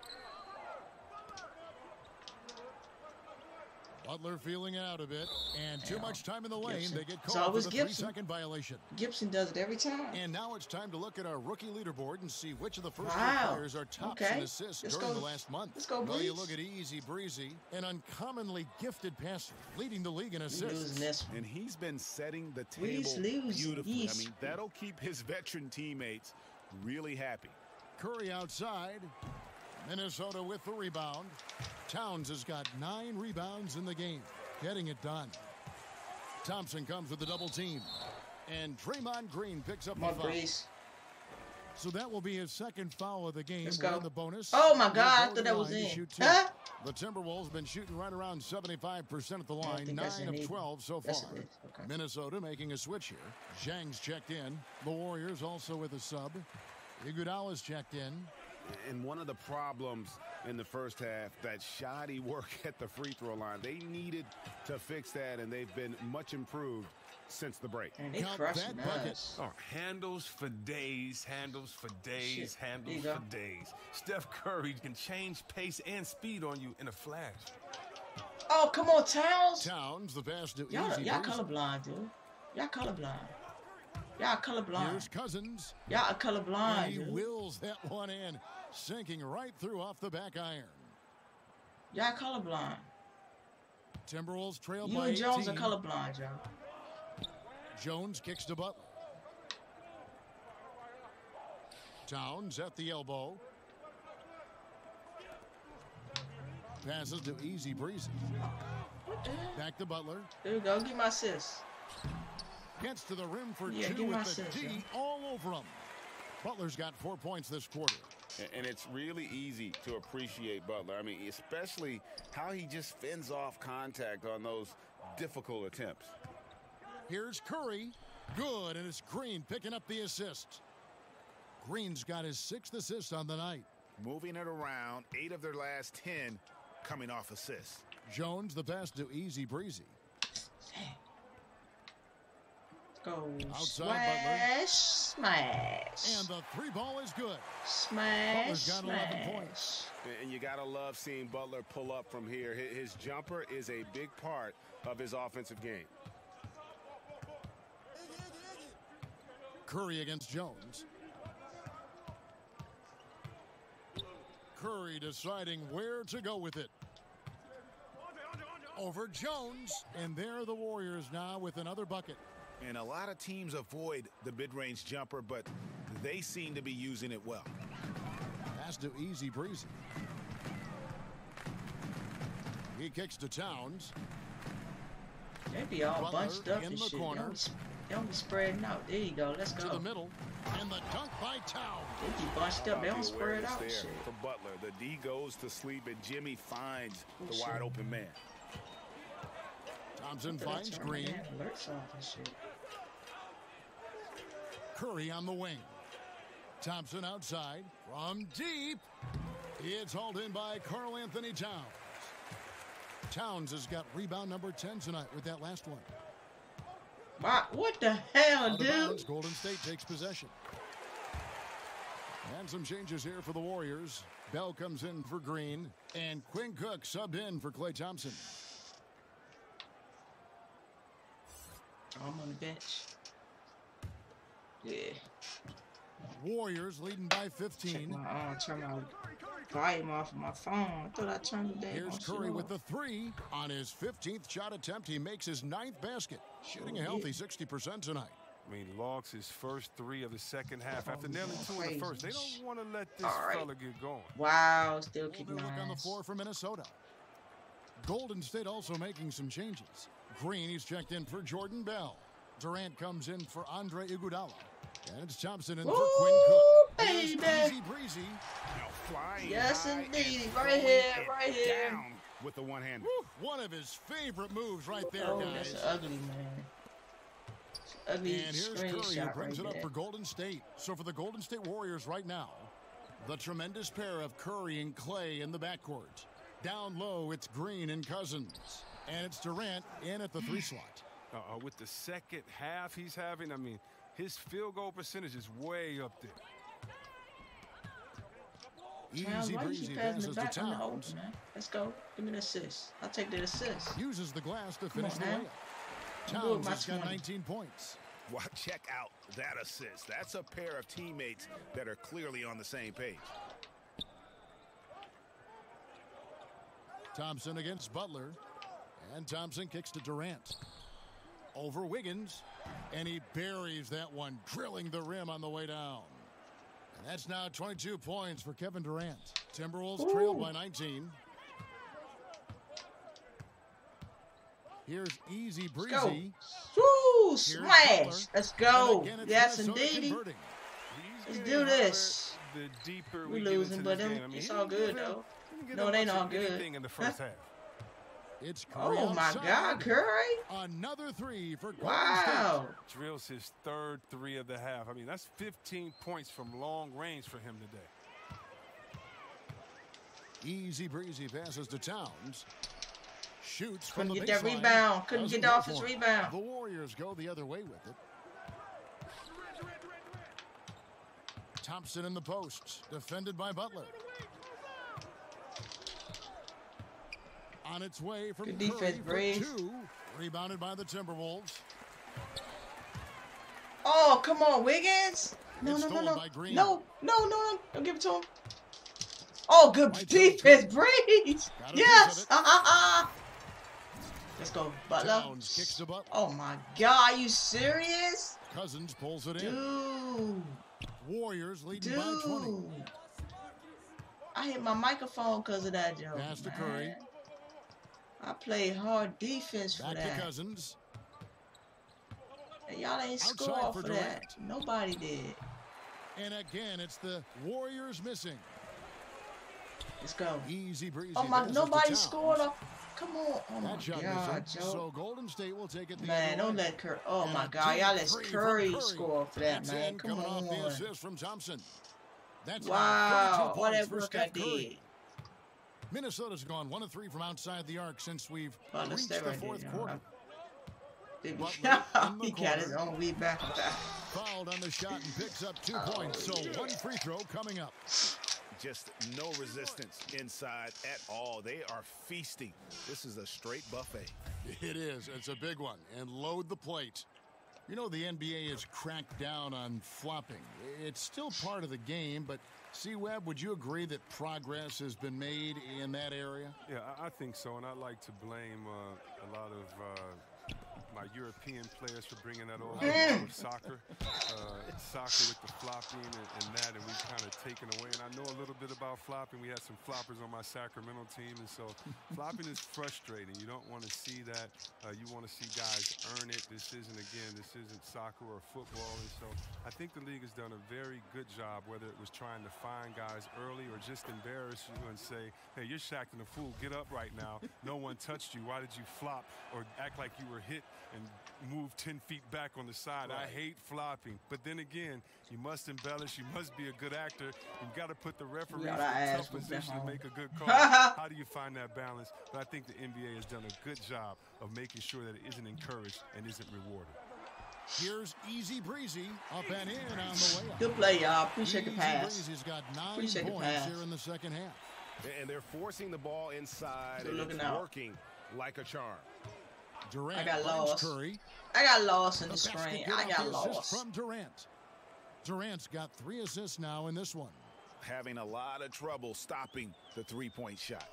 Butler feeling it out a bit, and too much time in the lane. They get called for the 3-second violation. Gibson does it every time. And now it's time to look at our rookie leaderboard and see which of the first 2 players are tops in assists during the last month. Let's go, Well, you look at Easy Breezy, an uncommonly gifted passer, leading the league in assists. And he's been setting the table beautifully. I mean, that'll keep his veteran teammates really happy. Curry outside. Minnesota with the rebound. Towns has got 9 rebounds in the game, getting it done. Thompson comes with the double team, and Draymond Green picks up the foul. So that will be his second foul of the game. Let's go. In the bonus. Oh my God, I thought that was in. Huh? The Timberwolves have been shooting right around 75% at the line, 9 of 12 so far. Okay. Minnesota making a switch here. Zhang's checked in. The Warriors also with a sub. Iguodala's checked in. And one of the problems in the first half, that shoddy work at the free throw line. They needed to fix that, and they've been much improved since the break. And they crushed that. Oh, handles for days, handles for days, handles for days. Steph Curry can change pace and speed on you in a flash. Oh, come on, Towns. Towns, the pass to Y'all Easy. colorblind, dude. Y'all colorblind. Y'all colorblind. Here's Cousins. Y'all are colorblind. He wills that one in, sinking right through off the back iron. Y'all colorblind. Timberwolves trail you by and Jones 18. are colorblind, y'all. Jones kicks to Butler. Towns at the elbow. Passes to Easy Breezy. Back to Butler. There we go. Give my assist. Gets to the rim for 2 with the D all over him. Butler's got 4 points this quarter. And it's really easy to appreciate Butler. I mean, especially how he just fends off contact on those difficult attempts. Here's Curry. Good, and it's Green picking up the assist. Green's got his 6th assist on the night. Moving it around, 8 of their last 10 coming off assists. Jones, the pass to Easy Breezy. Go. Outside smash. And the 3 ball is good. Smash. Butler's got 11 points. And you got to love seeing Butler pull up from here. His jumper is a big part of his offensive game. Curry against Jones. Curry deciding where to go with it. Over Jones, and there are the Warriors now with another bucket. And a lot of teams avoid the mid-range jumper, but they seem to be using it well. Pass to IBuyPower. He kicks to Towns. They be all Butler bunched up in and the shit. corner. They don't be spreading out. There you go. Let's go. To the middle. And the dunk by Towns. They be bunched up. They don't spread out. Shit. For Butler, the D goes to sleep, and Jimmy finds the wide open man. Thompson finds Green. Curry on the wing. Thompson outside from deep. It's hauled in by Karl Anthony Towns. Towns has got rebound number 10 tonight with that last one. What the hell, dude? Bounds, Golden State takes possession. And some changes here for the Warriors. Bell comes in for Green, and Quinn Cook subbed in for Klay Thompson. I'm on the bench. Yeah. Warriors leading by 15. Turn my volume off of my phone. I thought I turned the damn. Here's Curry with the three. On his 15th shot attempt, he makes his 9th basket. Shooting a healthy 60% tonight. I mean, logs his first three of the second half after nailing two in the first. They don't want to let this fella get going. Wow, still kicking look on the ass. floor for Minnesota. Golden State also making some changes. Green, he's checked in for Jordan Bell. Durant comes in for Andre Iguodala. And it's Thompson in for Quinn Cook. Baby. IBuyPower. Yes, indeed. Right here, right here. Down with the one-hander. One of his favorite moves right there, Oh, guys. that's ugly, man. Ugly And here's Curry who brings it up there. for Golden State. So for the Golden State Warriors right now, the tremendous pair of Curry and Klay in the backcourt. Down low, it's Green and Cousins. And it's Durant in at the 3 slot. With the second half he's having, I mean, his field goal percentage is way up there. IBuyPower passes to Towns. Let's go. Give me the assist. I'll take the assist. Uses the glass to finish the layup. Towns has got 19 points. Well, check out that assist. That's a pair of teammates that are clearly on the same page. Thompson against Butler. And Thompson kicks to Durant. Over Wiggins. And he buries that one, drilling the rim on the way down. And that's now 22 points for Kevin Durant. Timberwolves trailed by 19. Here's IBuyPower. Woo! Smash! Let's go. Yes, indeed. Let's do this. We're losing, but it's all good, though. No, it ain't all good. In the first half. It's Curry oh my God, Curry! Another 3 for Golden Wow! State. Drills his third 3 of the half. I mean, that's 15 points from long range for him today. IBuyPower passes to Towns. Shoots from Couldn't the get that baseline. rebound. Couldn't Doesn't get go off his for it. rebound. The Warriors go the other way with it. Thompson in the post, defended by Butler. On its way from Good defense, Curry Breeze. for 2, rebounded by the Timberwolves. Oh, come on, Wiggins! No, It's no, no, stolen no. by Green. No, no, no, don't give it to him. Oh, good defense, Breeze! Got a Yes! piece of it. Ha, ha, ha. Let's go, Butler. Towns kicks to Butler. Oh my God, are you serious? Cousins pulls it in. Dude. Warriors leading by 20. Dude. I hit my microphone because of that, Joe. Pass to Curry. I played hard defense for Back that. to Cousins. And y'all ain't Outside score for for Durant. that. Nobody did. And again, it's the Warriors missing. Let's go. IBuyPower. Oh my, passes to nobody Towns. scored. Come on. Oh my That shot God, missing. Joe. So Golden State will take it the Man, other don't way. let Curry. Oh And my a God, y'all let deep three from Curry score for that, That's man. in, Come coming off the on. assist from Thompson. That's Wow, 32 what points that for work I Steph Curry. did. Minnesota's gone 1 of 3 from outside the arc since we've Oh, let's reached stay the right fourth there, quarter. Baby, Butler in the he got his corner. own rebound. Fouled on the shot and picks up 2 points. So 1 free throw coming up. Just no resistance inside at all. They are feasting. This is a straight buffet. It is. It's a big one. And load the plate. You know, the NBA has cracked down on flopping. It's still part of the game, but C-Web, would you agree that progress has been made in that area? Yeah, I think so, and I like to blame a lot of my European players for bringing that over with soccer. Soccer with the flopping and that, and we've kind of taken away. And I know a little bit about flopping. We had some floppers on my Sacramento team, and so flopping is frustrating. You don't want to see that. You want to see guys earn it. This isn't soccer or football. And so I think the league has done a very good job, whether it was trying to find guys early or just embarrass you and say, hey, you're Shaqtin' a fool. Get up right now. No one touched you. Why did you flop or act like you were hit and move 10 feet back on the side? Right. I hate flopping. But then again, you must embellish. You must be a good actor. You've got to put the referee in a tough position to make a good call. How do you find that balance? But I think the NBA has done a good job of making sure that it isn't encouraged and isn't rewarded. Here's Easy Breezy up and in on the way up. Good play, y'all. Appreciate the pass. Breezy's got 9 points here in the second half. And they're forcing the ball inside, and it's working like a charm. Durant, I got lost. Curry. I got lost in the screen. I got lost. From Durant. Durant's got 3 assists now in this one. Having a lot of trouble stopping the three-point shot.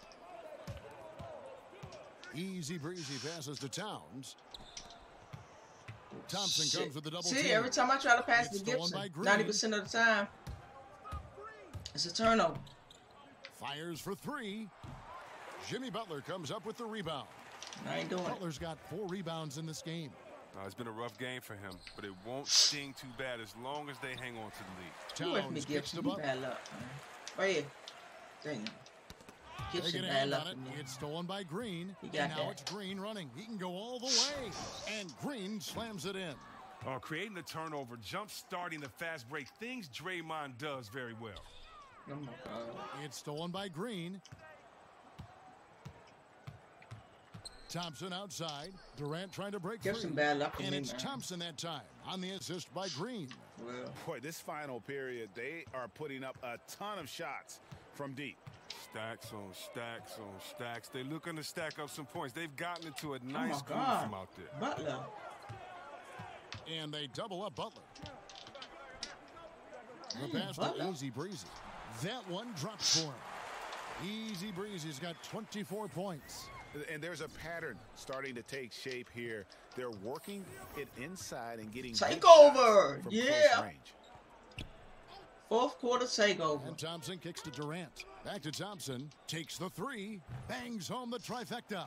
Easy Breezy passes to Towns. Thompson comes with the double team. See, every time I try to pass to Gibson, 90% of the time, it's a turnover. Fires for 3. Jimmy Butler comes up with the rebound. I ain't doing it. Butler's got 4 rebounds in this game. It's been a rough game for him, but it won't sting too bad as long as they hang on to the lead. Towns gets the ball. Bad luck, man. Right here. Dang. Gibson bad luck. It's stolen by Green. And now it's Green running. He can go all the way. And Green slams it in. Creating the turnover, jump starting the fast break, things Draymond does very well. Oh my God. It's stolen by Green. Thompson outside. Durant trying to break free. Bad luck and it's Thompson that time on the assist by Green. Well, boy, this final period, they are putting up a ton of shots from deep. Stacks on stacks on stacks. They're looking to stack up some points. They've gotten into a nice groove from out there. Butler. And they double up Butler. The pass to Easy Breezy. That one drops for him. Easy Breezy's got 24 points. And there's a pattern starting to take shape here. They're working it inside and getting takeover. From yeah. close range. Fourth quarter takeover. And Thompson kicks to Durant. Back to Thompson. Takes the 3. Bangs home the trifecta.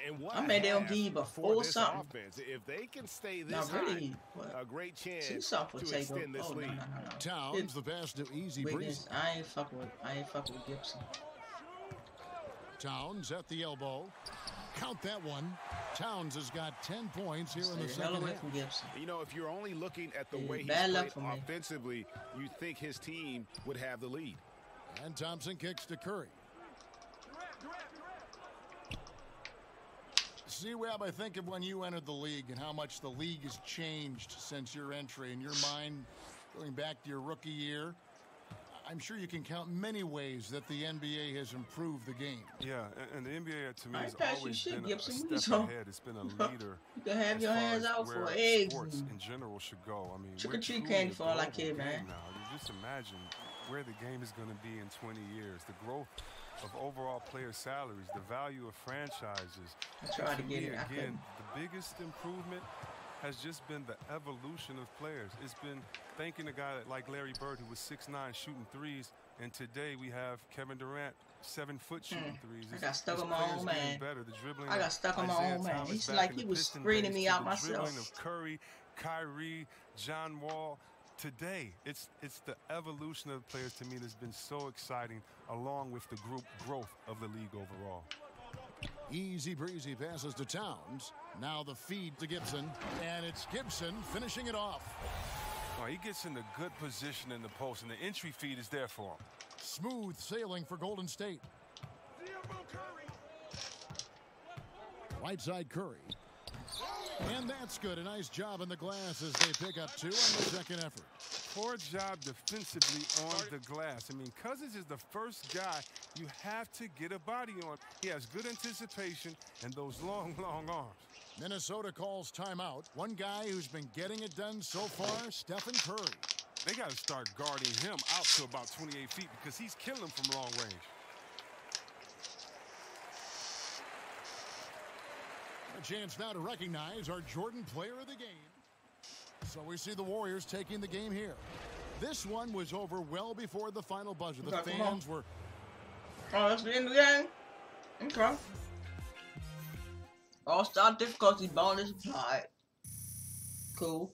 And I mean, they'll give you before something. Offense, if they can stay this high, a great chance to extend this lead. No. Towns the pass to Easy Breezy. I ain't fucking with Gibson. Towns at the elbow. Count that one. Towns has got 10 points here in the second half. You know, if you're only looking at the way he's played offensively, you think his team would have the lead. And Thompson kicks to Curry. C-Web, I think of when you entered the league and how much the league has changed since your entry. In your mind, going back to your rookie year, I'm sure you can count many ways that the NBA has improved the game. Yeah, and the NBA to me has always been a step ahead. It's been a leader. You can have your hands out for eggs. Sports in general should go. I mean, trick-or-treat candy for all I care, man. Now, you just imagine where the game is going to be in 20 years. The growth of overall player salaries, the value of franchises. I tried to get it. Again, the biggest improvement has just been the evolution of players. It's been thanking a guy like Larry Bird, who was 6'9", shooting threes, and today we have Kevin Durant, 7-foot shooting threes. I got stuck on my own man. The I got stuck on my own man. He's like he was screening me out myself. The dribbling of Curry, Kyrie, John Wall. Today, it's the evolution of the players to me that's been so exciting, along with the growth of the league overall. Easy Breezy passes to Towns. Now the feed to Gibson, and it's Gibson finishing it off. He gets in a good position in the post, and the entry feed is there for him. Smooth sailing for Golden State. Right side Curry. And that's good. A nice job in the glass as they pick up 2 on the second effort. Poor job defensively on the glass. I mean, Cousins is the first guy you have to get a body on. He has good anticipation and those long, long arms. Minnesota calls timeout. One guy who's been getting it done so far, Stephen Curry. They got to start guarding him out to about 28 feet because he's killing them from long range. A chance now to recognize our Jordan player of the game. So we see the Warriors taking the game here. This one was over well before the final buzzer. The fans were... Oh, that's the end of the game? Okay. All-star difficulty bonus applied. Cool.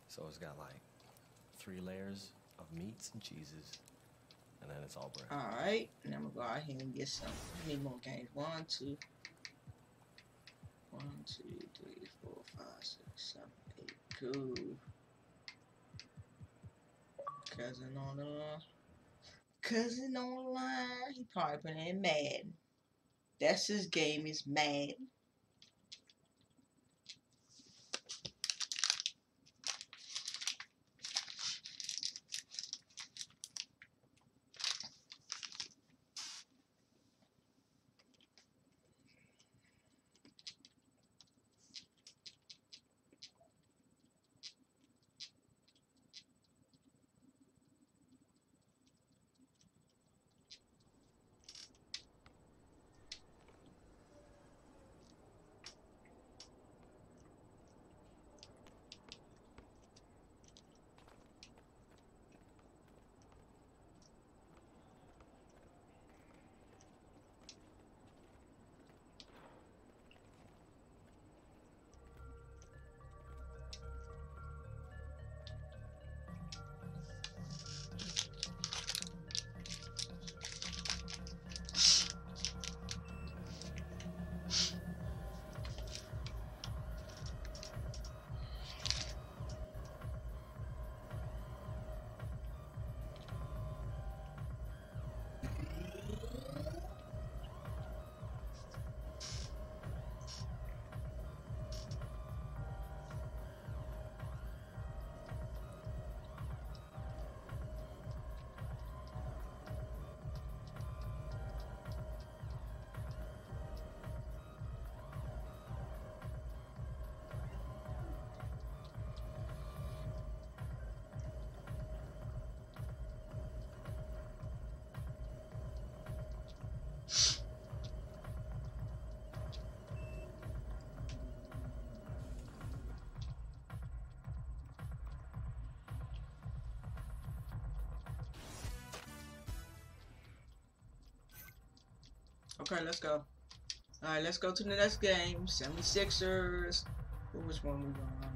So it's got like 3 layers of meats and cheeses, and then it's all bread. Alright, and I'm gonna go out here and get some. I need more games. 1, 2, 3, 4, 5, 6, 7, 8. Cool. Cousin on the line. He probably playing Madden. That's his game, is Madden. Okay, let's go. Alright, let's go to the next game. 76ers. Which one we going on?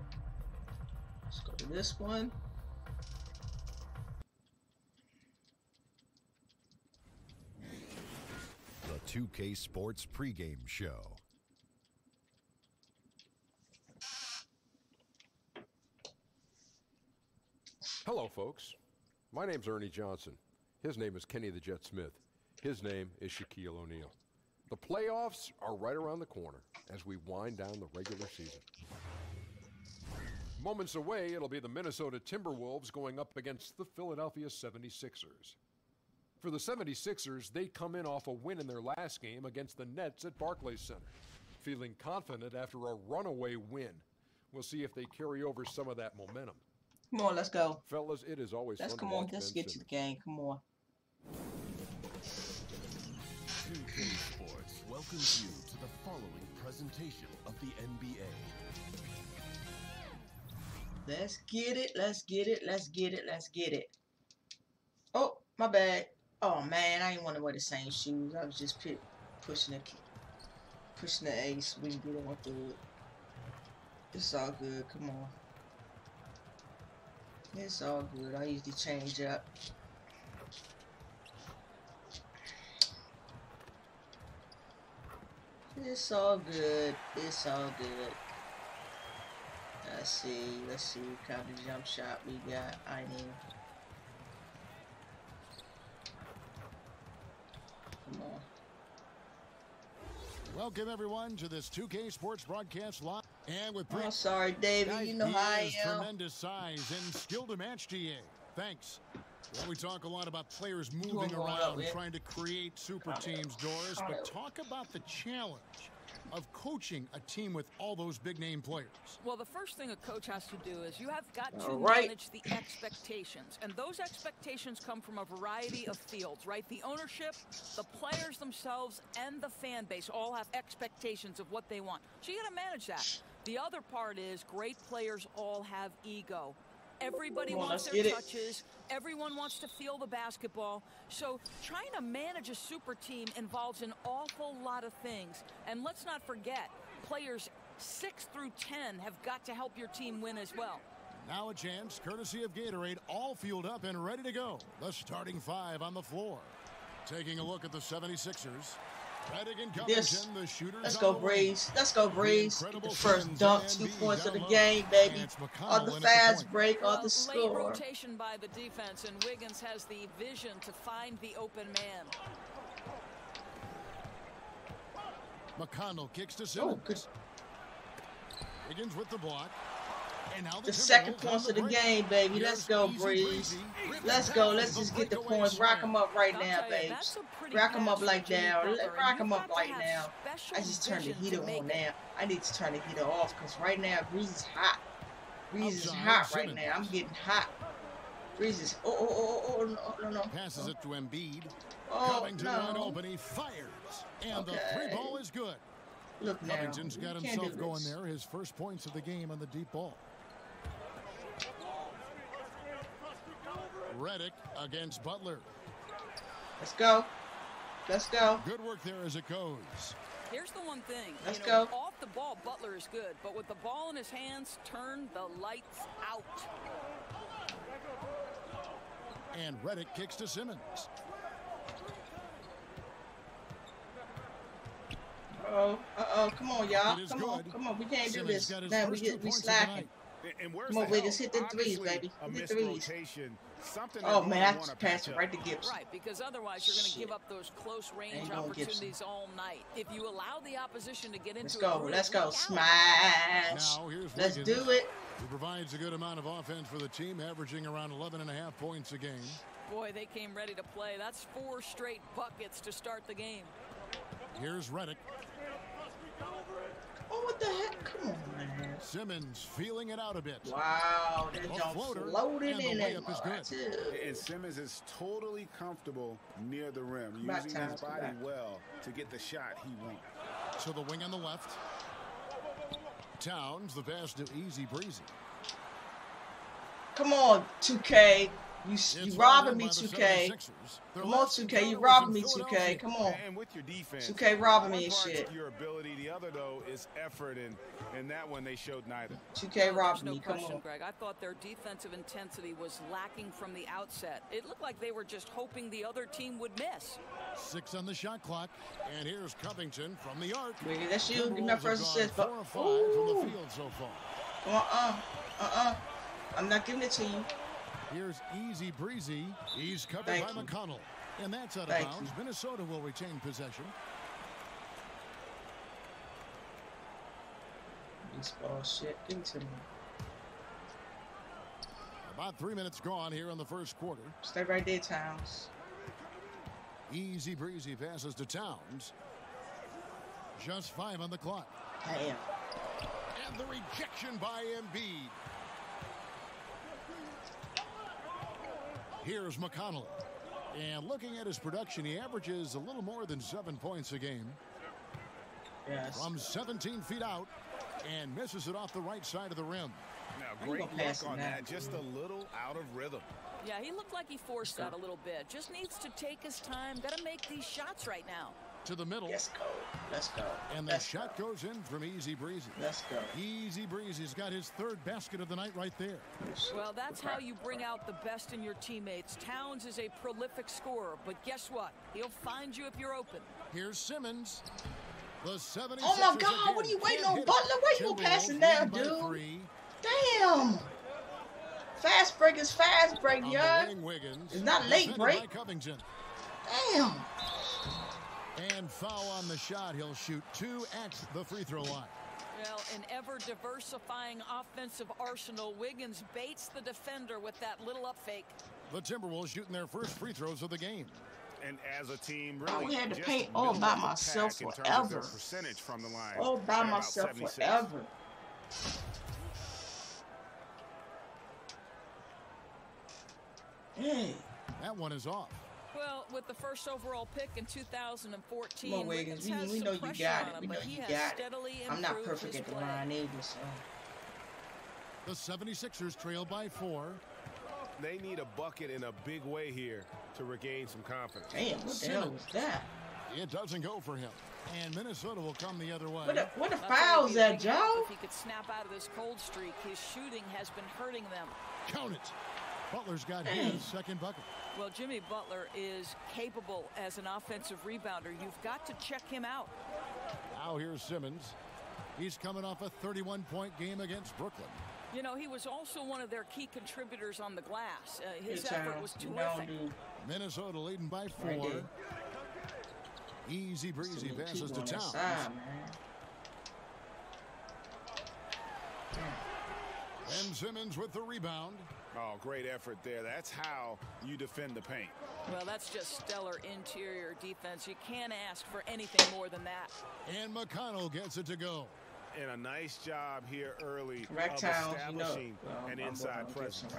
Let's go to this one. The 2K Sports pregame show. Hello, folks. My name's Ernie Johnson. His name is Kenny the Jet Smith. His name is Shaquille O'Neal. The playoffs are right around the corner as we wind down the regular season. Moments away, it'll be the Minnesota Timberwolves going up against the Philadelphia 76ers. For the 76ers, they come in off a win in their last game against the Nets at Barclays Center, feeling confident after a runaway win. We'll see if they carry over some of that momentum. Come on, let's go. Fellas, it is always fun to watch. Come on, let's get to the game. Come on. 2K Sports welcomes you to the following presentation of the NBA. Let's get it, let's get it, let's get it, let's get it. Oh, My bad. Oh man, I didn't want to wear the same shoes. I was just pushing the ace. We can get on through it. It's all good. Come on. It's all good. I usually change up. It's all good. It's all good. Let's see. What kind of jump shot we got. I need. Come on. Welcome everyone to this 2K Sports broadcast live. And with sorry, David. You know how I am. Tremendous size and skill to match GA. Thanks. Well, we talk a lot about players moving around, trying to create super teams, Doris, but talk about the challenge of coaching a team with all those big-name players. Well, the first thing a coach has to do is you have got to manage the expectations, and those expectations come from a variety of fields, right? The ownership, the players themselves, and the fan base all have expectations of what they want. So you got to manage that. The other part is great players all have ego. Everybody wants their touches. Everyone wants to feel the basketball. So trying to manage a super team involves an awful lot of things. And let's not forget, players 6 through 10 have got to help your team win as well. Now a chance, courtesy of Gatorade, all fueled up and ready to go. The starting 5 on the floor. Taking a look at the 76ers. This, let's go Breeze. Let's go Breeze. The first dunk, 2 points of the game, baby. On the fast break, on the score. Late rotation by the defense, and Wiggins has the vision to find the open man. McConnell kicks to Simmons. Wiggins with the block. And now the second points of the game, baby. Let's go, Breeze. Let's go. Let's just get the points. Rock them up right now, baby. Rock them up like now. Rock them up right now. I just turned the heater on now. I need to turn the heater off because right now Breeze is hot. Breeze is hot right now. I'm getting hot. Breeze is no. Passes it to Embiid. Coming to wide open, he fires, and the 3-ball is good. Look now. Covington's got himself going there. His first points of the game on the deep ball. Redick against Butler. Let's go. Let's go. Good work there as it goes. Here's the one thing. Let's go. Off the ball, Butler is good, but with the ball in his hands, turn the lights out. And Redick kicks to Simmons. Come on, y'all. Come on. We can't do this. Man, we slacking. Come on, Wiggins, hit the threes, baby. Hit the threes. Oh, man, I just passed it right to Gibson. Right, because otherwise you're going to give up those close-range opportunities all night. If you allow the opposition to get into Let's go. Smash. Let's do it. He provides a good amount of offense for the team, averaging around 11.5 points a game. Boy, they came ready to play. That's 4 straight buckets to start the game. Here's Redick. Oh, what the heck? Come on, man. Simmons feeling it out a bit. Wow, that jump floated in there. And Simmons is totally comfortable near the rim, using his body well to get the shot he wants. To the wing on the left. Towns, the pass to Easy Breezy. Come on, 2K. You robbing me, 2K. Come on, 2K. You robbing me, 2K. Come on. And with your defense, 2K robbing me and shit. Your ability. The other, though, is effort, and that one they showed neither. 2K robbing me. Come on. Greg. I thought their defensive intensity was lacking from the outset. It looked like they were just hoping the other team would miss. 6 on the shot clock, and here's Covington from the arc. Wait, that's you. Give me my first assist. 4 or 5 from the field so far. I'm not giving it to you. Here's Easy Breezy. He's covered by McConnell. And that's out of bounds. Minnesota will retain possession. This ball shit. Give it to me. About 3 minutes gone here in the first quarter. Stay right there, Towns. Easy Breezy passes to Towns. Just 5 on the clock. Damn. And the rejection by Embiid. Here's McConnell. And looking at his production, he averages a little more than 7 points a game. Yes. From 17 feet out and misses it off the right side of the rim. Now, great work on that. Just a little out of rhythm. Yeah, he looked like he forced that a little bit. Just needs to take his time. Got to make these shots right now. To the middle. Let's go. Let's go. And the shot goes in from DMV. Let's go. DMV's got his third basket of the night right there. Well, that's how you bring out the best in your teammates. Towns is a prolific scorer, but guess what? He'll find you if you're open. Here's Simmons. The 76ers. Oh my God! What are you waiting on, Butler? Where you gonna pass it now, dude? Damn. Fast break is fast break, y'all. It's not late break. Damn. And foul on the shot. He'll shoot 2 at the free throw line. Well, an ever-diversifying offensive arsenal. Wiggins baits the defender with that little up fake. The Timberwolves shooting their first free throws of the game. And as a team, really, we had to paint all by myself forever. Percentage from the line. All by myself forever. Hey. That one is off. Well, with the first overall pick in 2014, Come on, Wiggins. We know you got it. We know you got it. I'm not perfect at the line either, so. The 76ers trail by 4. They need a bucket in a big way here to regain some confidence. Damn, what the hell was that? It doesn't go for him. And Minnesota will come the other way. What the fouls at, Joe? If he could snap out of this cold streak, his shooting has been hurting them. Count it. Butler's got his second bucket. Well, Jimmy Butler is capable as an offensive rebounder. You've got to check him out. Now here's Simmons. He's coming off a 31-point game against Brooklyn. You know, he was also one of their key contributors on the glass. His effort was terrific. Minnesota leading by 4. Easy breezy passes to Towns. And Simmons with the rebound. Oh, great effort there. That's how you defend the paint. Well, that's just stellar interior defense. You can't ask for anything more than that. And McConnell gets it to go. And a nice job here early of establishing an inside presence.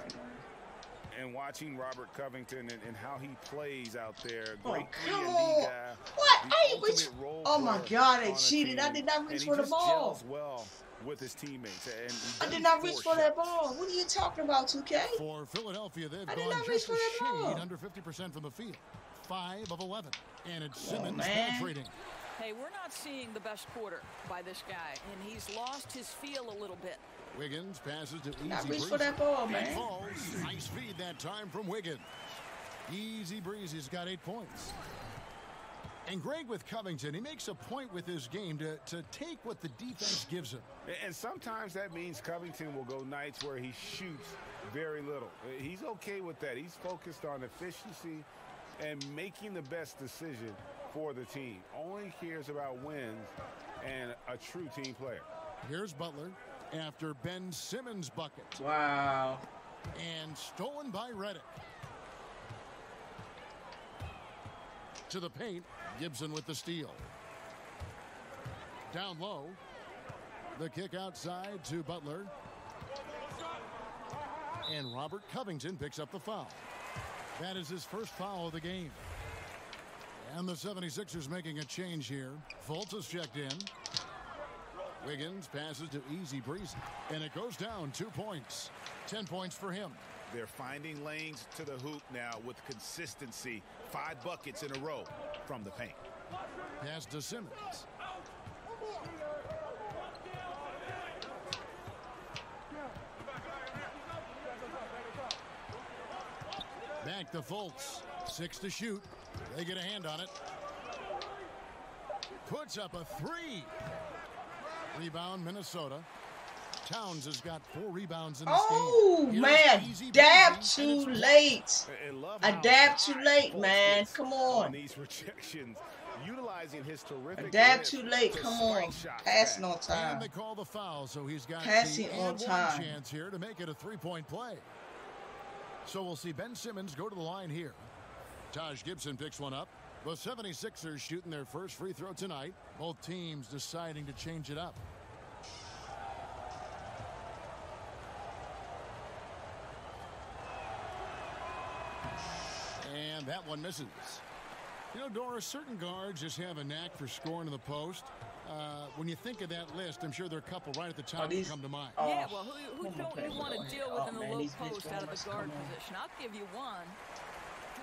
And watching Robert Covington and how he plays out there. Great come on. Guy. What? Oh, my God, they cheated. I did not reach for the ball. Well with his teammates. And I did not reach for that ball. What are you talking about, 2K? For Philadelphia, they've gone just a shade under 50% from the field. 5 of 11. And it's Simmons penetrating. Hey, we're not seeing the best quarter by this guy, and he's lost his feel a little bit. Wiggins passes to Easy Not reach Breeze. for that ball, man. Falls. Nice feed that time from Wiggins. Easy Breeze has got 8 points. And Greg with Covington, he makes a point with his game to take what the defense gives him. And sometimes that means Covington will go nights where he shoots very little. He's okay with that. He's focused on efficiency and making the best decision for the team. Only cares about wins and a true team player. Here's Butler after Ben Simmons' bucket. Wow. And stolen by Redick. To the paint, Gibson with the steal. Down low. The kick outside to Butler. And Robert Covington picks up the foul. That is his first foul of the game. And the 76ers making a change here. Fultz is checked in. Wiggins passes to Easy Breeze. And it goes down 2 points. 10 points for him. They're finding lanes to the hoop now with consistency. 5 buckets in a row from the paint. Pass to Simmons. Back to Fultz. 6 to shoot. They get a hand on it. Puts up a 3. Rebound, Minnesota. Towns has got 4 rebounds in this game. Oh, man. Dab too late. A dab too late, man. Come on. These rejections, utilizing his terrific. A dab too late. Come on. Passing on time. And they call the foul, so he's got passing on time. Chance here to make it a 3-point play. So we'll see Ben Simmons go to the line here. Taj Gibson picks one up. The 76ers shooting their first free throw tonight. Both teams deciding to change it up. And that one misses. You know, Doris, certain guards just have a knack for scoring in the post. When you think of that list, I'm sure there are a couple right at the top that come to mind. Yeah, well, who don't you want to deal with in the low post out of the guard position? I'll give you one.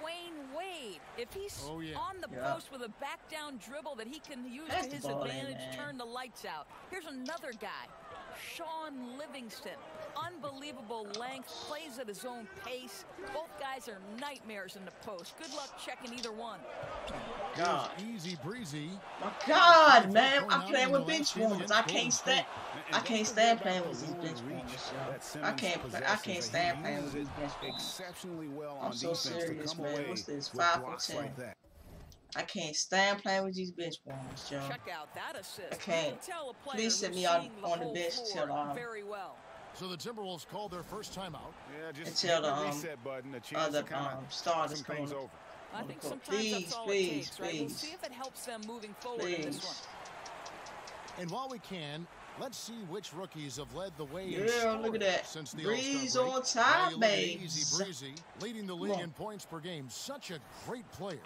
Dwayne Wade. If he's on the post with a back-down dribble that he can use to his advantage, turn the lights out. Here's another guy, Sean Livingston. Unbelievable length, plays at his own pace. Both guys are nightmares in the post. Good luck checking either one. God. Easy breezy. My God, man, I'm playing with bench warmers. I can't stand playing with these bench warmers. I can't stand playing with these bench warmers. Exceptionally well on I'm so defense serious, man. What's this? 5 for 10. Like that. I can't stand playing with these bench warmers, Joe. Check out that assist. I can't. Please set me out on the bench till very well. So the Timberwolves called their first timeout. Yeah, just until the reset button, a chance other to starters come over. I think sometimes that's all it takes, right? We'll see if it helps them moving forward in this one. And while we can, let's see which rookies have led the way. Yeah, look at that. Since the Breeze on top, baby. Easy breezy, leading the league in points per game. Such a great player.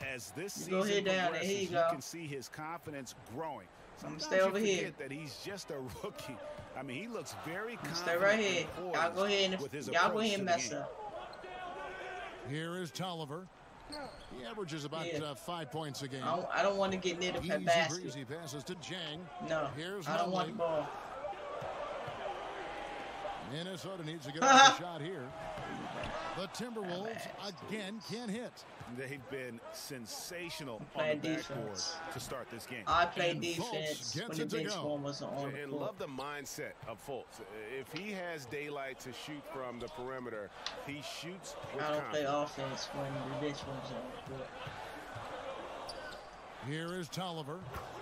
As this season progresses, you can see his confidence growing. Sometimes stay over here. That he's just a rookie. I mean, he looks very confident. Stay right here. Y'all go ahead and mess up. Here is Tolliver. He averages about 5 points a game. I don't want to get near the basket. Easy passes to Jang. No, I don't want the ball. Minnesota needs to get off the shot here. The Timberwolves again can't hit. They've been sensational on the backboard to start this game. I play defense when the bench warmers are on the and court. love the mindset of Fultz. If he has daylight to shoot from the perimeter, he shoots with I don't confidence. play offense when the bench warmers are on the court. Here is Tolliver,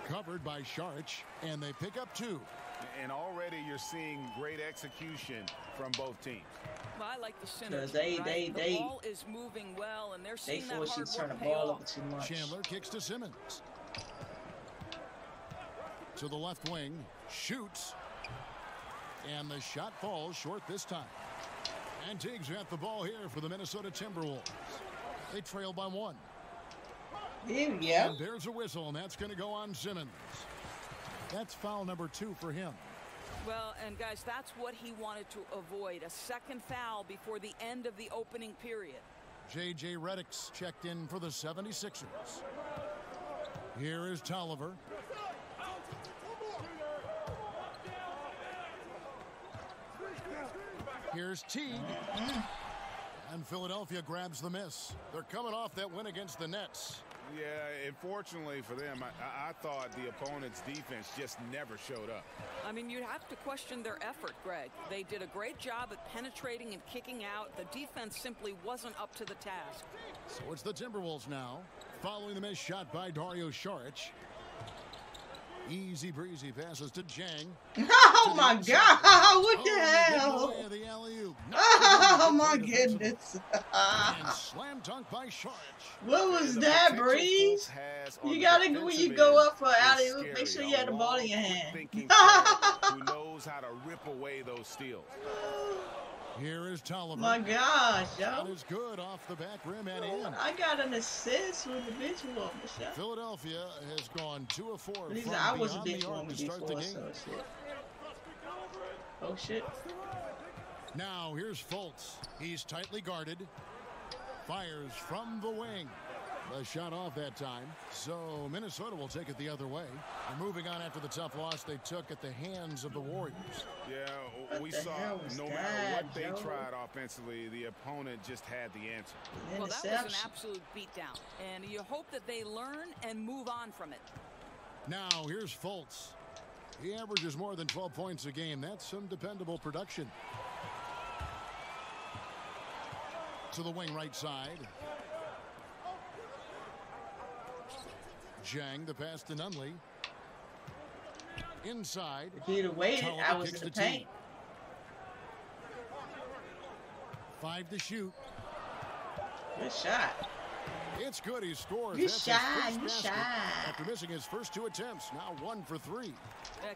covered by Sharch, and they pick up 2. And already you're seeing great execution from both teams. Well, I like the center. The ball is moving well, and they're seeing that force you hard to turn the work pay ball off. over too much. Chandler kicks to Simmons. To the left wing, shoots. And the shot falls short this time. And Teague's got the ball here for the Minnesota Timberwolves. They trail by 1. Here we go. And there's a whistle, and that's going to go on Simmons. That's foul number 2 for him. Well, and guys, that's what he wanted to avoid, a second foul before the end of the opening period. J.J. Redick's checked in for the 76ers. Here is Tolliver. Here's Teague. And Philadelphia grabs the miss. They're coming off that win against the Nets. Yeah, unfortunately for them, I thought the opponent's defense just never showed up. I mean, you'd have to question their effort, Greg. They did a great job at penetrating and kicking out. The defense simply wasn't up to the task. So it's the Timberwolves now, following the missed shot by Dario Saric. Easy breezy passes to Jang. Oh my God! What the hell? The alley-oop. Oh my goodness! And slam dunk by Saric. What was that, Breeze? You gotta when you go up for alley-oop, make sure you have the ball in your hand. Who knows how to rip away those steals? Here is Tolliver. My gosh, yo. That is good off the back rim and in. I got an assist with the bench warmer shot. Philadelphia has gone 2 of 4 from I was a beyond bench the arc warmer to start the before, game. so shit. Oh shit. Now here's Fultz. He's tightly guarded. Fires from the wing. The shot off that time. So Minnesota will take it the other way. They're moving on after the tough loss they took at the hands of the Warriors. Yeah, we saw no matter what they tried offensively, the opponent just had the answer. Well, that was an absolute beatdown. And you hope that they learn and move on from it. Now here's Fultz. He averages more than 12 points a game. That's some dependable production. To the wing right side. Zhang, the pass to Nunley. Inside. If he'd have waited, I was in the paint. 5 to shoot. Good shot. It's good. He scores. Good shot. Good shot. After missing his first 2 attempts, now 1 for 3.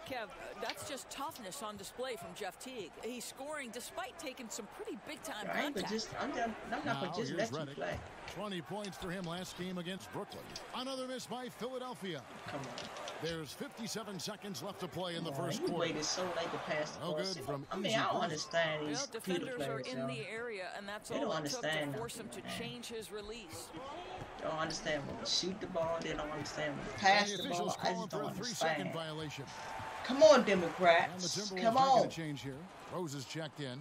Kev, that's just toughness on display from Jeff Teague. He's scoring despite taking some pretty big-time contact. But just, I'm not going to just let you play. 20 points for him last game against Brooklyn. Another miss by Philadelphia. Come on. There's 57 seconds left to play in the first quarter. Waited so late to pass the ball. Good from I mean, I don't understand these defenders players, are in the area, and that's all it took to force him to change his release. They don't understand when to shoot the ball. They don't understand when to pass the ball. I just don't understand. Violation. Come on, Democrats. Come on. Change here. Rose is checked in.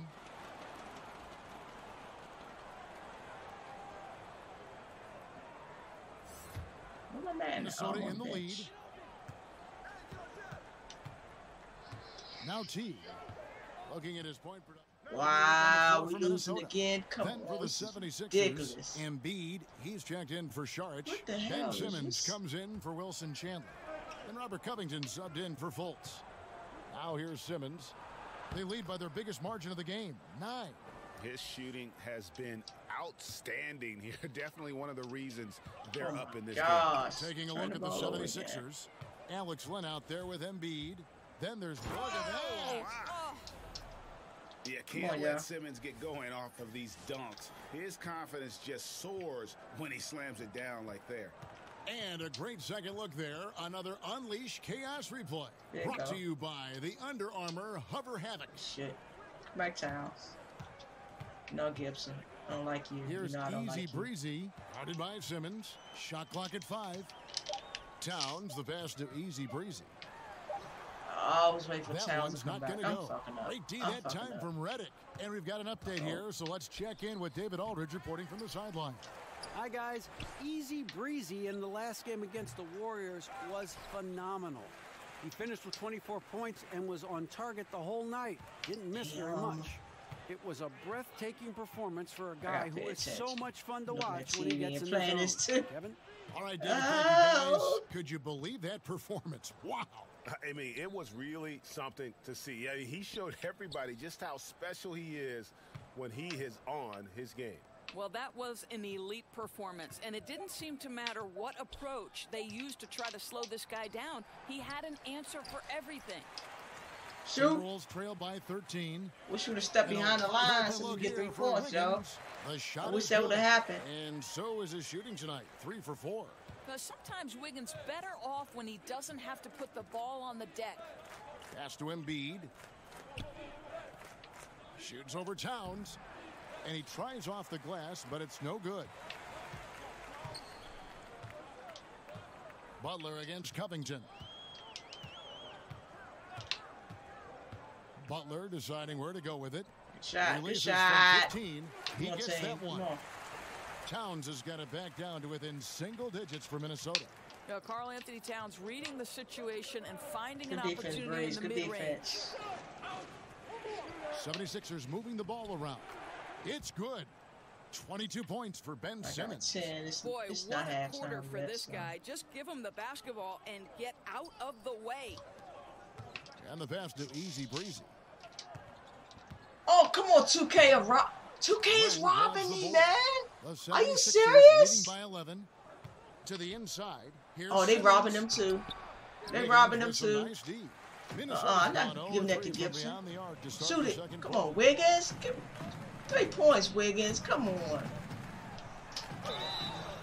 Minnesota in the lead. Now T. Looking at his point production. Wow, we're losing again. Come on. For the 76ers, ridiculous. Embiid, he's checked in for Sharch. What the hell? Ben Simmons comes in for Wilson Chandler. And Robert Covington subbed in for Fultz. Now here's Simmons. They lead by their biggest margin of the game, 9. His shooting has been outstanding here. Definitely one of the reasons they're up in this game. Taking a look at the 76ers. Alex Len out there with Embiid. Then there's Morgan. Yeah, can't let Simmons get going off of these dunks. His confidence just soars when he slams it down like there. And a great second look there. Another Unleash Chaos replay. Brought to you by the Under Armour Hover Havoc. Shit. Back to house. No, Gibson. I don't like you. Here's Easy Breezy. Guarded by Simmons. Shot clock at 5. Towns, the pass to Easy Breezy. I was waiting for that Towns to come back. I'm fucking up. Great D that time from Reddick. And we've got an update here, so let's check in with David Aldridge reporting from the sideline. Hi, guys. Easy Breezy in the last game against the Warriors was phenomenal. He finished with 24 points and was on target the whole night. Didn't miss very much. It was a breathtaking performance for a guy who is so much fun to watch when he gets in the zone. Kevin? All right, David, thank you guys. Could you believe that performance? Wow. I mean, it was really something to see. I mean, he showed everybody just how special he is when he is on his game. Well, that was an elite performance, and it didn't seem to matter what approach they used to try to slow this guy down. He had an answer for everything. Shoot. Rolls trail by 13. Wish you would have stepped behind the line so we get 3 points, yo. I wish that would have happened. And so is his shooting tonight. 3 for 4. Because sometimes Wiggins better off when he doesn't have to put the ball on the deck. Pass to Embiid. Shoots over Towns. And he tries off the glass, but it's no good. Butler against Covington. Butler deciding where to go with it. Good shot. Good shot. 15. He gets that one. Towns has got it back down to within single digits for Minnesota. Karl Anthony Towns reading the situation and finding an opportunity in the mid-range. 76ers moving the ball around. It's good. 22 points for Ben Simmons. Boy, what a quarter for this guy. Just give him the basketball and get out of the way. And the pass to Easy Breezy. Oh, come on, 2K. 2K is robbing me, man. Are you serious? By 11 to the inside. Here's they robbing them too. They robbing them too. I'm not giving that to Gibson. Shoot it. Come on, Wiggins. 3 points, Wiggins. Come on.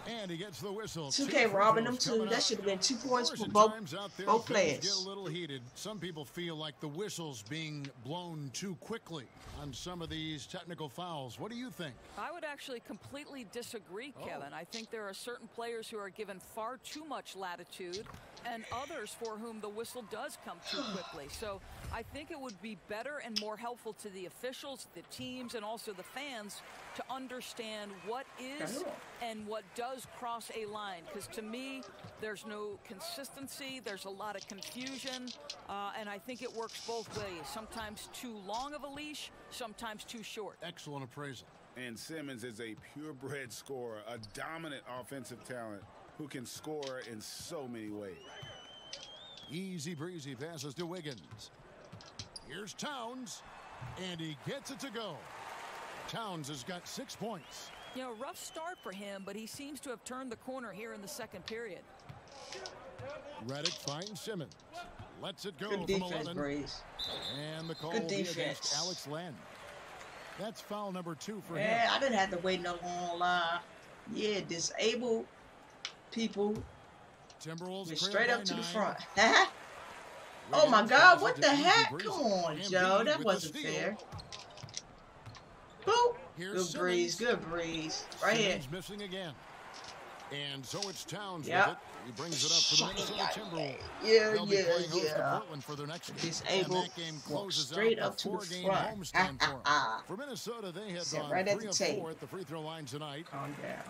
And he gets the whistle. 2K robbing them too. That should have been 2 points for both players. Get a little heated. Some people feel like the whistle's being blown too quickly on some of these technical fouls. What do you think? I would actually completely disagree, Kevin. I think there are certain players who are given far too much latitude and others for whom the whistle does come too quickly. So I think it would be better and more helpful to the officials, the teams, and also the fans to understand what is and what does cross a line. Because to me, there's no consistency, there's a lot of confusion, and I think it works both ways. Sometimes too long of a leash, sometimes too short. Excellent appraisal. And Simmons is a purebred scorer, a dominant offensive talent who can score in so many ways. Easy Breezy passes to Wiggins. Here's Towns, and he gets it to go. Towns has got 6 points. You know, rough start for him, but he seems to have turned the corner here in the second period. Reddick finds Simmons. Lets it go Good defense, from 11. Breeze. And the call will be against Alex Len. That's foul number 2 for him. Yeah, I didn't have to wait no long line. Yeah, disabled people. Timberwolves straight up to the front. Oh my God, what the heck? Come on, Joe. That wasn't fair. Boop. Good breeze, good breeze. Right here. Missing again. And so it's Towns with it. He brings it up for the Minnesota Timberwolves. Yeah. Portland for their next Disable. Walk straight up to the front. For Minnesota, they have Sit gone right at 3 the of table. 4 at the free throw line tonight. Calm down.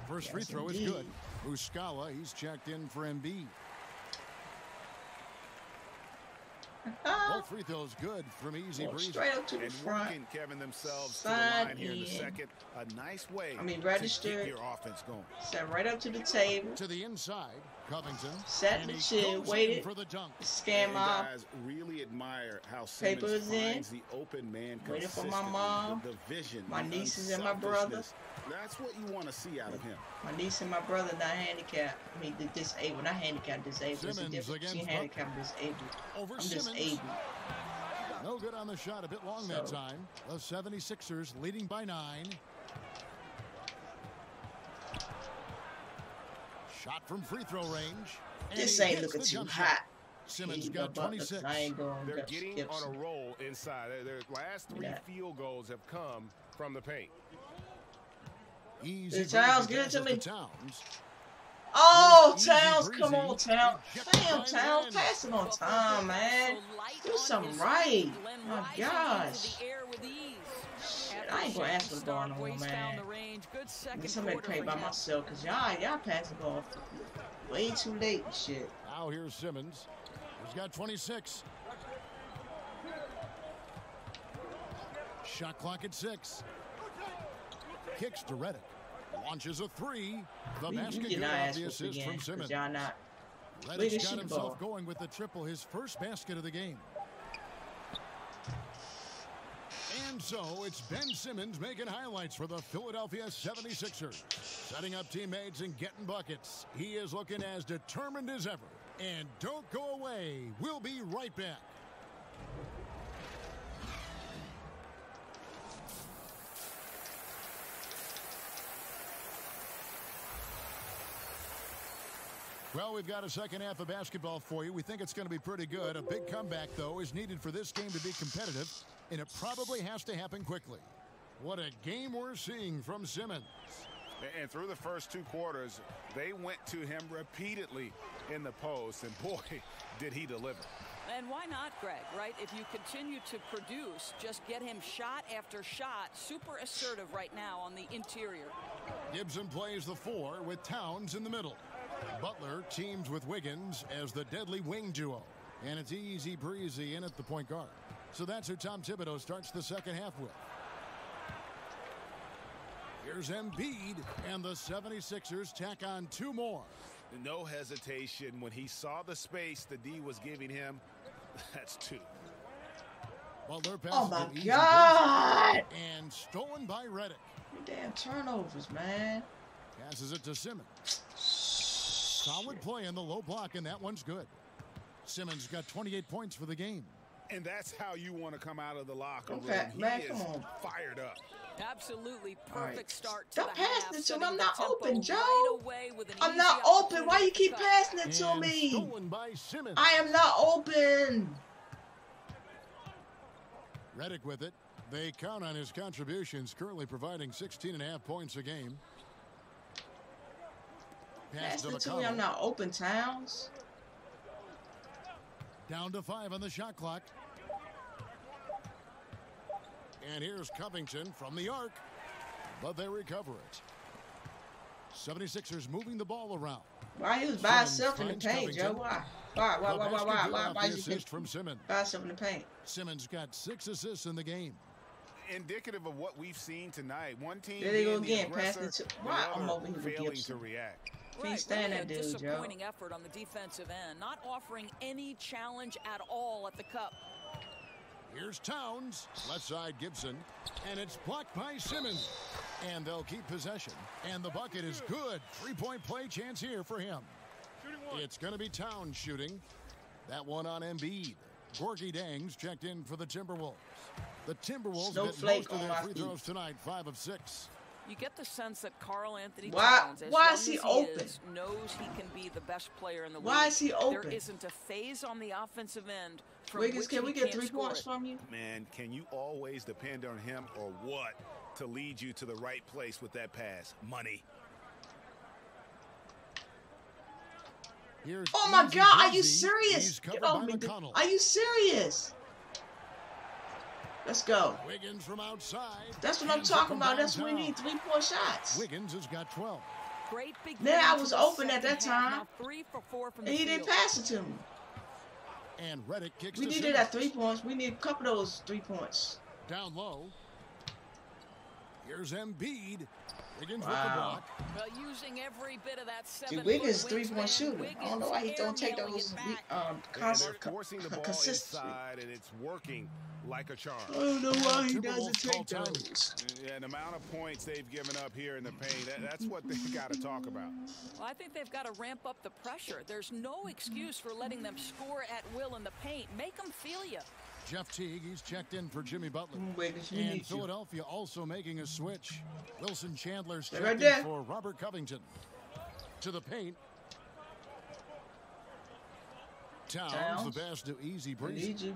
First free throw is good. Muscala, he's checked in for Embiid. Both free throws good from Easy Breeze. Straight up to the front. Working Kevin themselves to the line here in the second. A nice way to get your offense going. Set right up to the table. To the inside, Covington. Sat in the chill, waited. For the dunk. Scam off. Guys really admire how Papers Simmons finds the open man. Waiting for my mom, the vision, my nieces and my brother. That's what you want to see out of him. My niece and my brother not handicapped. I mean, disabled. Not handicapped, disabled. There's a difference between handicapped and disabled. I'm disabled. No good on the shot. A bit long that time. The 76ers leading by 9. Shot from free throw range. This ain't looking too hot. Simmons got 26. They're getting on a roll inside. Their last 3 field goals have come from the paint. Easy. Towns, give it to me. Oh, Towns, come on, Towns. Damn, Towns, pass it on time, man. Do something right. My gosh. I ain't gonna ask for the ball no more, man. I need somebody to play by myself, because y'all pass the ball way too late and shit. Now here's Simmons. He's got 26. Shot clock at 6. Kicks to Reddick. Launches a 3. The basket good off the assist from Simmons. Reddick's got himself going with the triple, his first basket of the game. And so it's Ben Simmons making highlights for the Philadelphia 76ers. Setting up teammates and getting buckets. He is looking as determined as ever. And don't go away. We'll be right back. Well, we've got a second half of basketball for you. We think it's going to be pretty good. A big comeback, though, is needed for this game to be competitive, and it probably has to happen quickly. What a game we're seeing from Simmons. And through the first 2 quarters, they went to him repeatedly in the post, and boy, did he deliver. And why not, Greg, right? If you continue to produce, just get him shot after shot. Super assertive right now on the interior. Gibson plays the 4 with Towns in the middle. Butler teams with Wiggins as the deadly wing duo. And it's Easy Breezy in at the point guard. So that's who Tom Thibodeau starts the second half with. Here's Embiid, and the 76ers tack on 2 more. No hesitation when he saw the space the D was giving him. That's 2. Butler passes oh my God! And stolen by Reddick. Damn turnovers, man. Passes it to Simmons. Solid play in the low block, and that one's good. Simmons got 28 points for the game. And that's how you want to come out of the locker room. Man, he come on. Fired up. Absolutely perfect start to Stop the half. passing it to me. I'm not open, Joe. Right I'm not open. Why you keep passing it to me? Stolen by Simmons. I am not open. Reddick with it. They count on his contributions, currently providing 16.5 points a game. Pass it to me. I'm not open, Towns. Down to 5 on the shot clock. And here's Covington from the arc, but they recover it. 76ers moving the ball around. Why he was by himself in the paint, Joe? Why is he from Simmons? By himself in the paint? Simmons got 6 assists in the game. Indicative of what we've seen tonight. One team there they go again, passing it to. Why I'm over here with failing Gibson to react. Right, stand really that a dude, disappointing effort on the defensive end, not offering any challenge at all at the cup. Here's Towns, left side Gibson, and it's blocked by Simmons. And they'll keep possession, and the bucket is good. 3-point play chance here for him. It's going to be Towns shooting. That one on Embiid. Gorgie Dangs checked in for the Timberwolves. The Timberwolves get most of their free throws tonight, 5 of 6. You get the sense that Karl Anthony Towns, as why is he open? Knows he can be the best player in the league. Why is he open? There isn't a phase on the offensive end from Wiggins, which can we get 3 points from you? Man, can you always depend on him or what to lead you to the right place with that pass? Money. Oh my God, are you serious? Get off me. Are you serious? Let's go. Wiggins from outside. That's what I'm talking about. That's what we need. 3-point shots. Wiggins has got 12. Great big I was open at that time. 3 for 4 from and he didn't pass it to me. And Redick kicks. We needed that 3 points. We need a couple of those 3 points. Down low. Here's Embiid. Wiggins with the block. Well, using every bit of that 7 Wiggins 3-point shooter. I don't know why he don't take those forcing the ball inside, and it's working like a charm. I don't know why he doesn't take those. Yeah, the amount of points they've given up here in the paint, that's what they've got to talk about. Well, I think they've got to ramp up the pressure. There's no excuse for letting them score at will in the paint. Make them feel you. Jeff Teague, he's checked in for Jimmy Butler. And Philadelphia also making a switch. Wilson Chandler's checked in for Robert Covington. To the paint. Towns, the pass to Easy Breeze. Here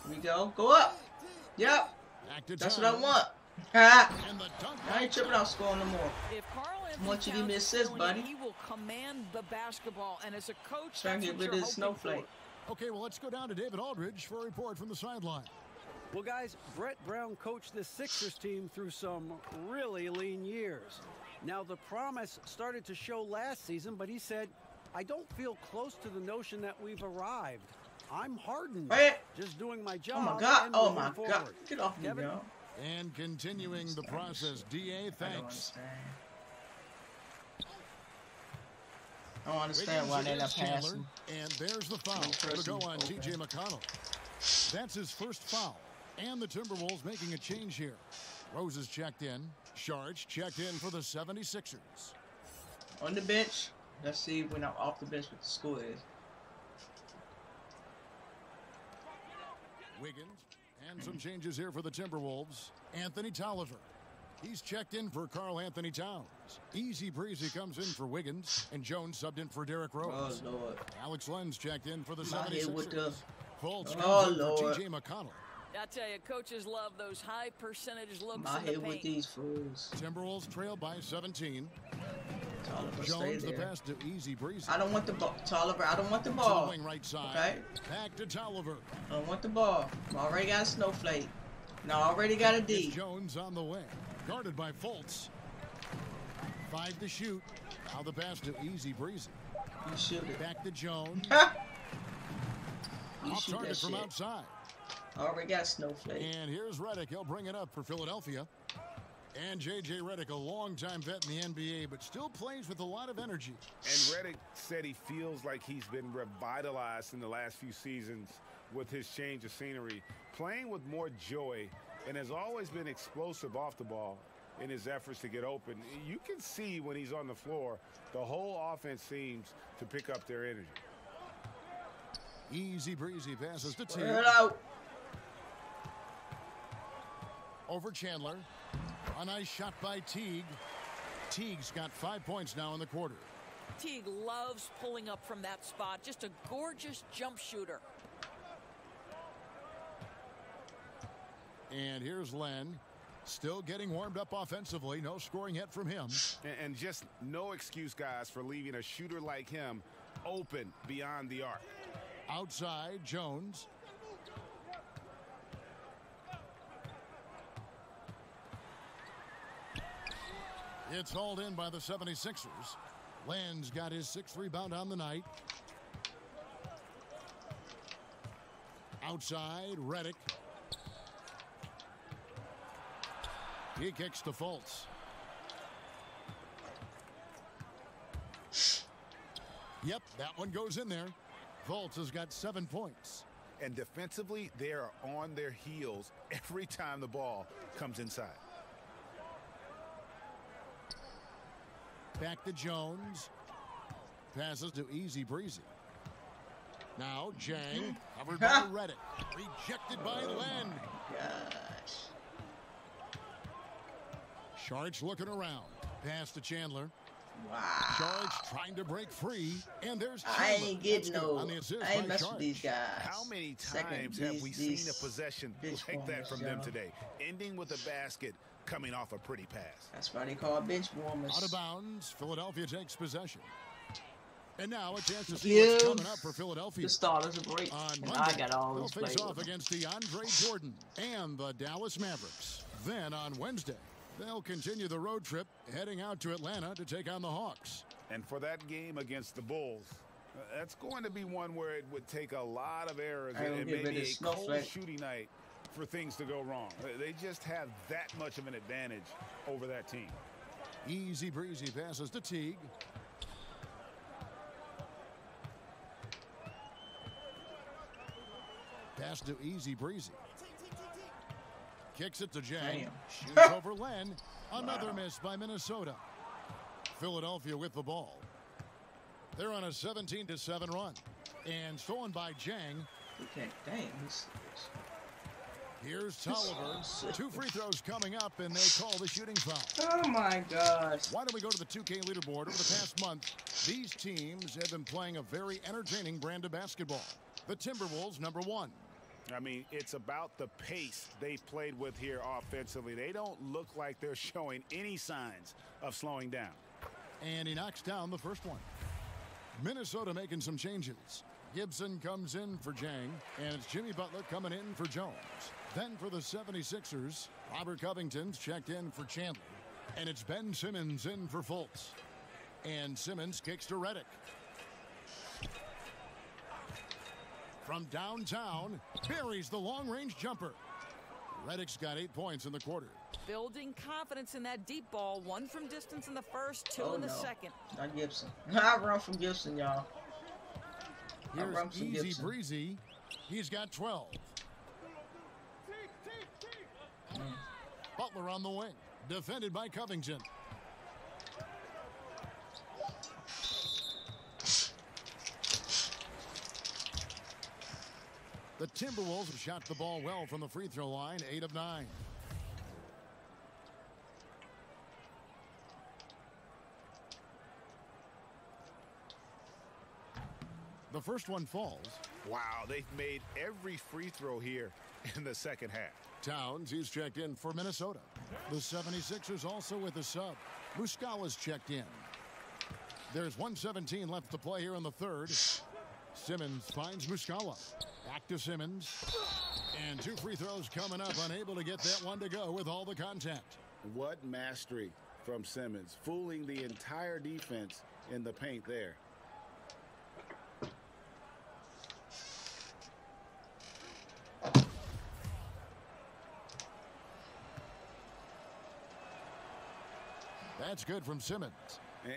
we go. Go up. Yep. That's what I want. I ain't tripping out scoring no more. If Karl I want you to give me assists, buddy. He will command the basketball, and as a coach, trying to get rid of this snowflake. Okay, well, let's go down to David Aldridge for a report from the sideline. Well, guys, Brett Brown coached the Sixers team through some really lean years. Now, the promise started to show last season, but he said, I don't feel close to the notion that we've arrived. I'm hardened. Just doing my job. Oh, my God. Oh, my God. Get off me, bro. And continuing the process, D.A., thanks. I don't understand why they're not passing. And there's the foul. It'll go on T.J. McConnell. That's his first foul. And the Timberwolves making a change here. Rose is checked in. Sharge checked in for the 76ers. On the bench. Let's see when I'm off the bench what the score is. Wiggins. And some changes here for the Timberwolves. Anthony Tolliver. He's checked in for Karl Anthony Towns. Easy Breezy comes in for Wiggins. And Jones subbed in for Derrick Rose. Oh, Lord. Alex Lenz checked in for the 76ers. Fultz comes in for T.J. McConnell. I tell you, coaches love those high percentage looks in the paint. with these fools. Timberwolves trail by 17. Tolliver, Jones the pass to Easy Breezy. I don't want the ball. Tolliver, I don't want the ball. Flowing right side. Okay. Back to Tolliver. I don't want the ball. I already got a snowflake. No, I already got a D. It's Jones on the way. Guarded by Fultz. 5 to shoot. Now the pass to Easy Breezy. You shoot it. Back to Jones. You Off target from outside. I already got a snowflake. And here's Redick. He'll bring it up for Philadelphia. And J.J. Redick, a longtime vet in the NBA, but still plays with a lot of energy. And Redick said he feels like he's been revitalized in the last few seasons with his change of scenery, playing with more joy, and has always been explosive off the ball in his efforts to get open. You can see when he's on the floor, the whole offense seems to pick up their energy. Easy Breezy passes to Teague. Over Chandler. A nice shot by Teague. Teague's got 5 points now in the quarter. Teague loves pulling up from that spot. Just a gorgeous jump shooter. And here's Len. Still getting warmed up offensively. No scoring yet from him. And just no excuse, guys, for leaving a shooter like him open beyond the arc. Outside, Jones. It's hauled in by the 76ers. Len's got his 6th rebound on the night. Outside, Redick. He kicks to Fultz. Yep, that one goes in there. Fultz has got 7 points. And defensively, they are on their heels every time the ball comes inside. Back to Jones. Passes to Easy Breezy. Now Jang, covered by Redick. Rejected by Len. Gosh. Sharks looking around. Pass to Chandler. Wow. Sharks trying to break free, and there's Chandler. I ain't getting no. I ain't messing with these guys. How many times have we seen a possession like that from them today, ending with a basket coming off a pretty pass? That's why they call bench warmers. Out of bounds. Philadelphia takes possession. And now a chance to see what's coming up for Philadelphia. The starters a break. On Monday, Monday, I got all they'll those face off against DeAndre Jordan and the Dallas Mavericks. Then on Wednesday, they'll continue the road trip, heading out to Atlanta to take on the Hawks. And for that game against the Bulls, that's going to be one where it would take a lot of errors and maybe a cold shooting night for things to go wrong. They just have that much of an advantage over that team. Easy breezy passes to Teague. Pass to Easy Breezy. Kicks it to Jang. Shoots over Len. Another miss by Minnesota. Philadelphia with the ball. They're on a 17-7 run. And stolen by Jang. Okay, dang. Here's Tolliver. 2 free throws coming up, and they call the shooting foul. Oh, my gosh. Why don't we go to the 2K leaderboard? Over the past month, these teams have been playing a very entertaining brand of basketball. The Timberwolves, number 1. I mean, it's about the pace they've played with here offensively. They don't look like they're showing any signs of slowing down. And he knocks down the first one. Minnesota making some changes. Gibson comes in for Jang, and it's Jimmy Butler coming in for Jones. Then for the 76ers, Robert Covington's checked in for Chandler. And it's Ben Simmons in for Fultz. And Simmons kicks to Redick. From downtown, buries the long-range jumper. Redick's got 8 points in the quarter. Building confidence in that deep ball. 1 from distance in the first, 2 in the second. Not Gibson. I run from Gibson, y'all. Here's Easy Breezy. He's got 12. Butler on the wing. Defended by Covington. The Timberwolves have shot the ball well from the free throw line, 8 of 9. The first one falls. Wow, they've made every free throw here in the second half. Towns, he's checked in for Minnesota. The 76ers also with a sub. Muscala's checked in. There's 1:17 left to play here in the third. Simmons finds Muscala. Back to Simmons. And 2 free throws coming up. Unable to get that one to go with all the contact. What mastery from Simmons. Fooling the entire defense in the paint there. That's good from Simmons.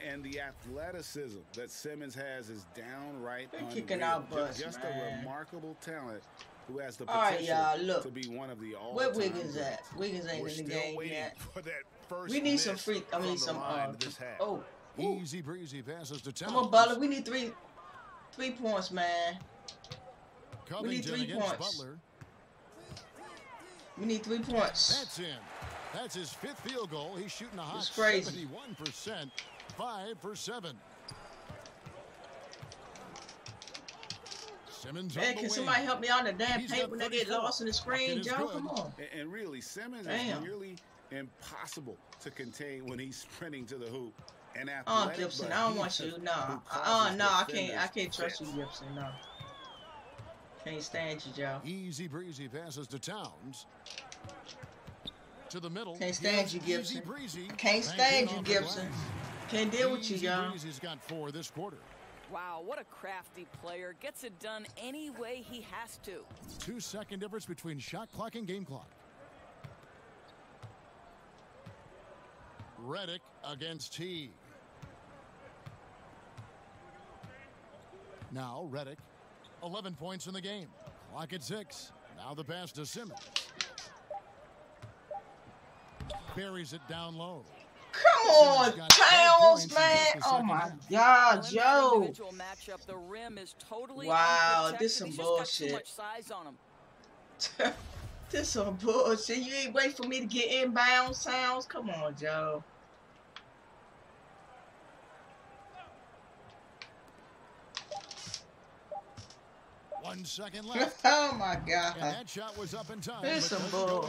And the athleticism that Simmons has is downright unreal. Kicking out butts, just man. A remarkable talent who has the potential to be one of the all-time. Where Wiggins at? Wiggins ain't in the game yet. For that first we need some free. I mean, some. Oh, easy breezy passes to Towns. Come on, Butler. We need 3 points, man. Covington we need 3 points. Butler. We need 3 points. That's in. That's his 5th field goal. He's shooting a hot 71%. 5 for 7. Simmons. Man, can somebody help me out in the damn paint when they get lost in the screen, Joe? Come on. And really, Simmons is nearly impossible to contain when he's sprinting to the hoop. And Gibson, I don't want you. No, I can't trust you, Gibson. No. Can't stand you, Joe. Easy breezy passes to Towns. To the middle. Can't stand you, Gibson. Can't stand you, Gibson. Can't deal with you, y'all. Breezy's got 4 this quarter. Wow, what a crafty player. Gets it done any way he has to. 2-second difference between shot clock and game clock. Redick against Teague. Now Redick. 11 points in the game. Clock at 6. Now the pass to Simmons. Buries it down low. Come on, Towns, man. Oh, my God, Joe. The rim is totally wow, this is some bullshit. This some bullshit. You ain't wait for me to get inbound sounds. Come on, Joe. One second left. Oh my God. And that shot was up in time. This some bull.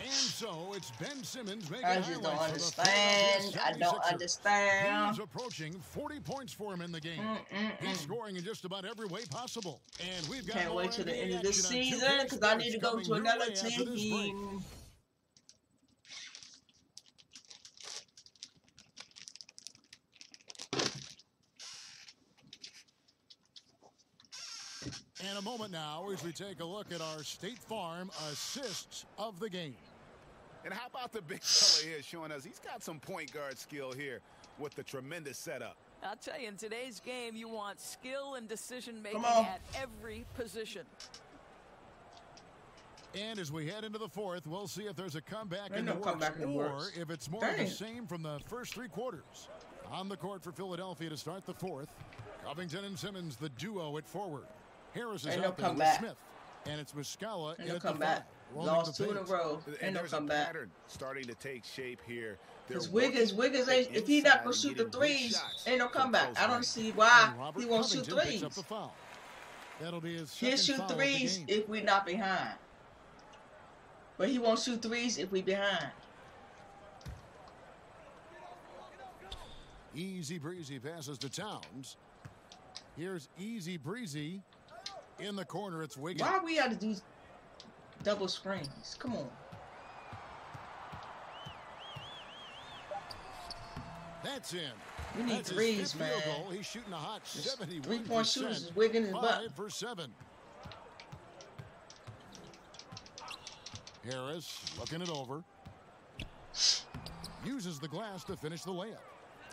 And so it's Ben Simmons making I just don't understand. I don't understand. He's approaching 40 points for him in the game. He's scoring in just about every way possible. And we've got can't wait till the end of the season because I need to go to another team. And a moment now as we take a look at our State Farm assists of the game. And how about the big fella here showing us he's got some point guard skill here with the tremendous setup. I'll tell you, in today's game, you want skill and decision-making at every position. And as we head into the fourth, we'll see if there's a comeback in the works or if it's more of the same from the first three quarters. On the court for Philadelphia to start the fourth, Covington and Simmons, the duo at forward. Harris is out there with Smith, and it's Muscala at the five. Lost 2 in a row. And there's a pattern starting to take shape here. Because Wiggins ain't, if he's not going to shoot the threes, ain't no comeback. I don't see why he won't shoot threes. That'll be his He'll shoot threes if we're not behind. But he won't shoot threes if we're behind. Easy breezy passes to Towns. Here's easy breezy. In the corner, it's Wiggins. Why we got to do double screens? Come on. That's in. We need threes, man. He's shooting a hot 71%. 3-point shooters is Wiggins' butt. 5 for 7. Harris looking it over. Uses the glass to finish the layup.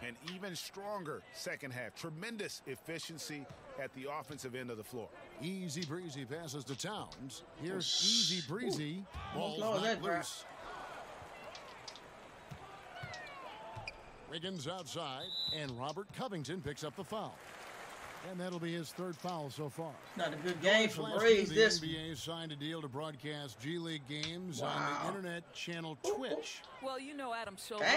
An even stronger second half. Tremendous efficiency at the offensive end of the floor. Easy breezy passes to Towns. Here's easy breezy. Ball's not loose. Wiggins outside, and Robert Covington picks up the foul. And that'll be his third foul so far. Not a good game for Breeze. The NBA signed a deal to broadcast G League games on the internet channel Twitch. Well, you know Adam Silver is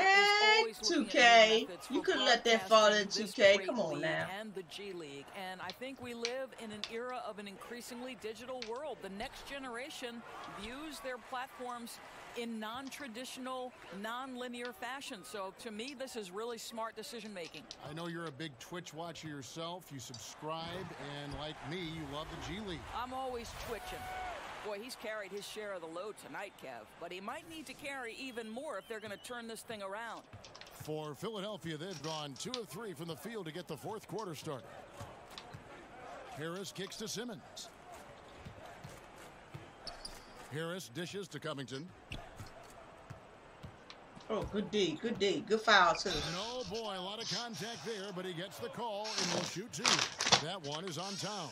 always 2K. You couldn't let that fall in 2K. Come on now. And the G League. And I think we live in an era of an increasingly digital world. The next generation views their platforms in non-traditional, non-linear fashion. So to me, this is really smart decision making. I know you're a big Twitch watcher yourself. You subscribe, and like me, you love the G League. I'm always twitching. Boy, he's carried his share of the load tonight, Kev. But he might need to carry even more if they're going to turn this thing around. For Philadelphia, they've gone 2 of 3 from the field to get the fourth quarter started. Harris kicks to Simmons. Harris dishes to Covington. Oh, good D, good D. Good foul, too. And oh, boy, a lot of contact there, but he gets the call, and will shoot 2. That one is on Towns.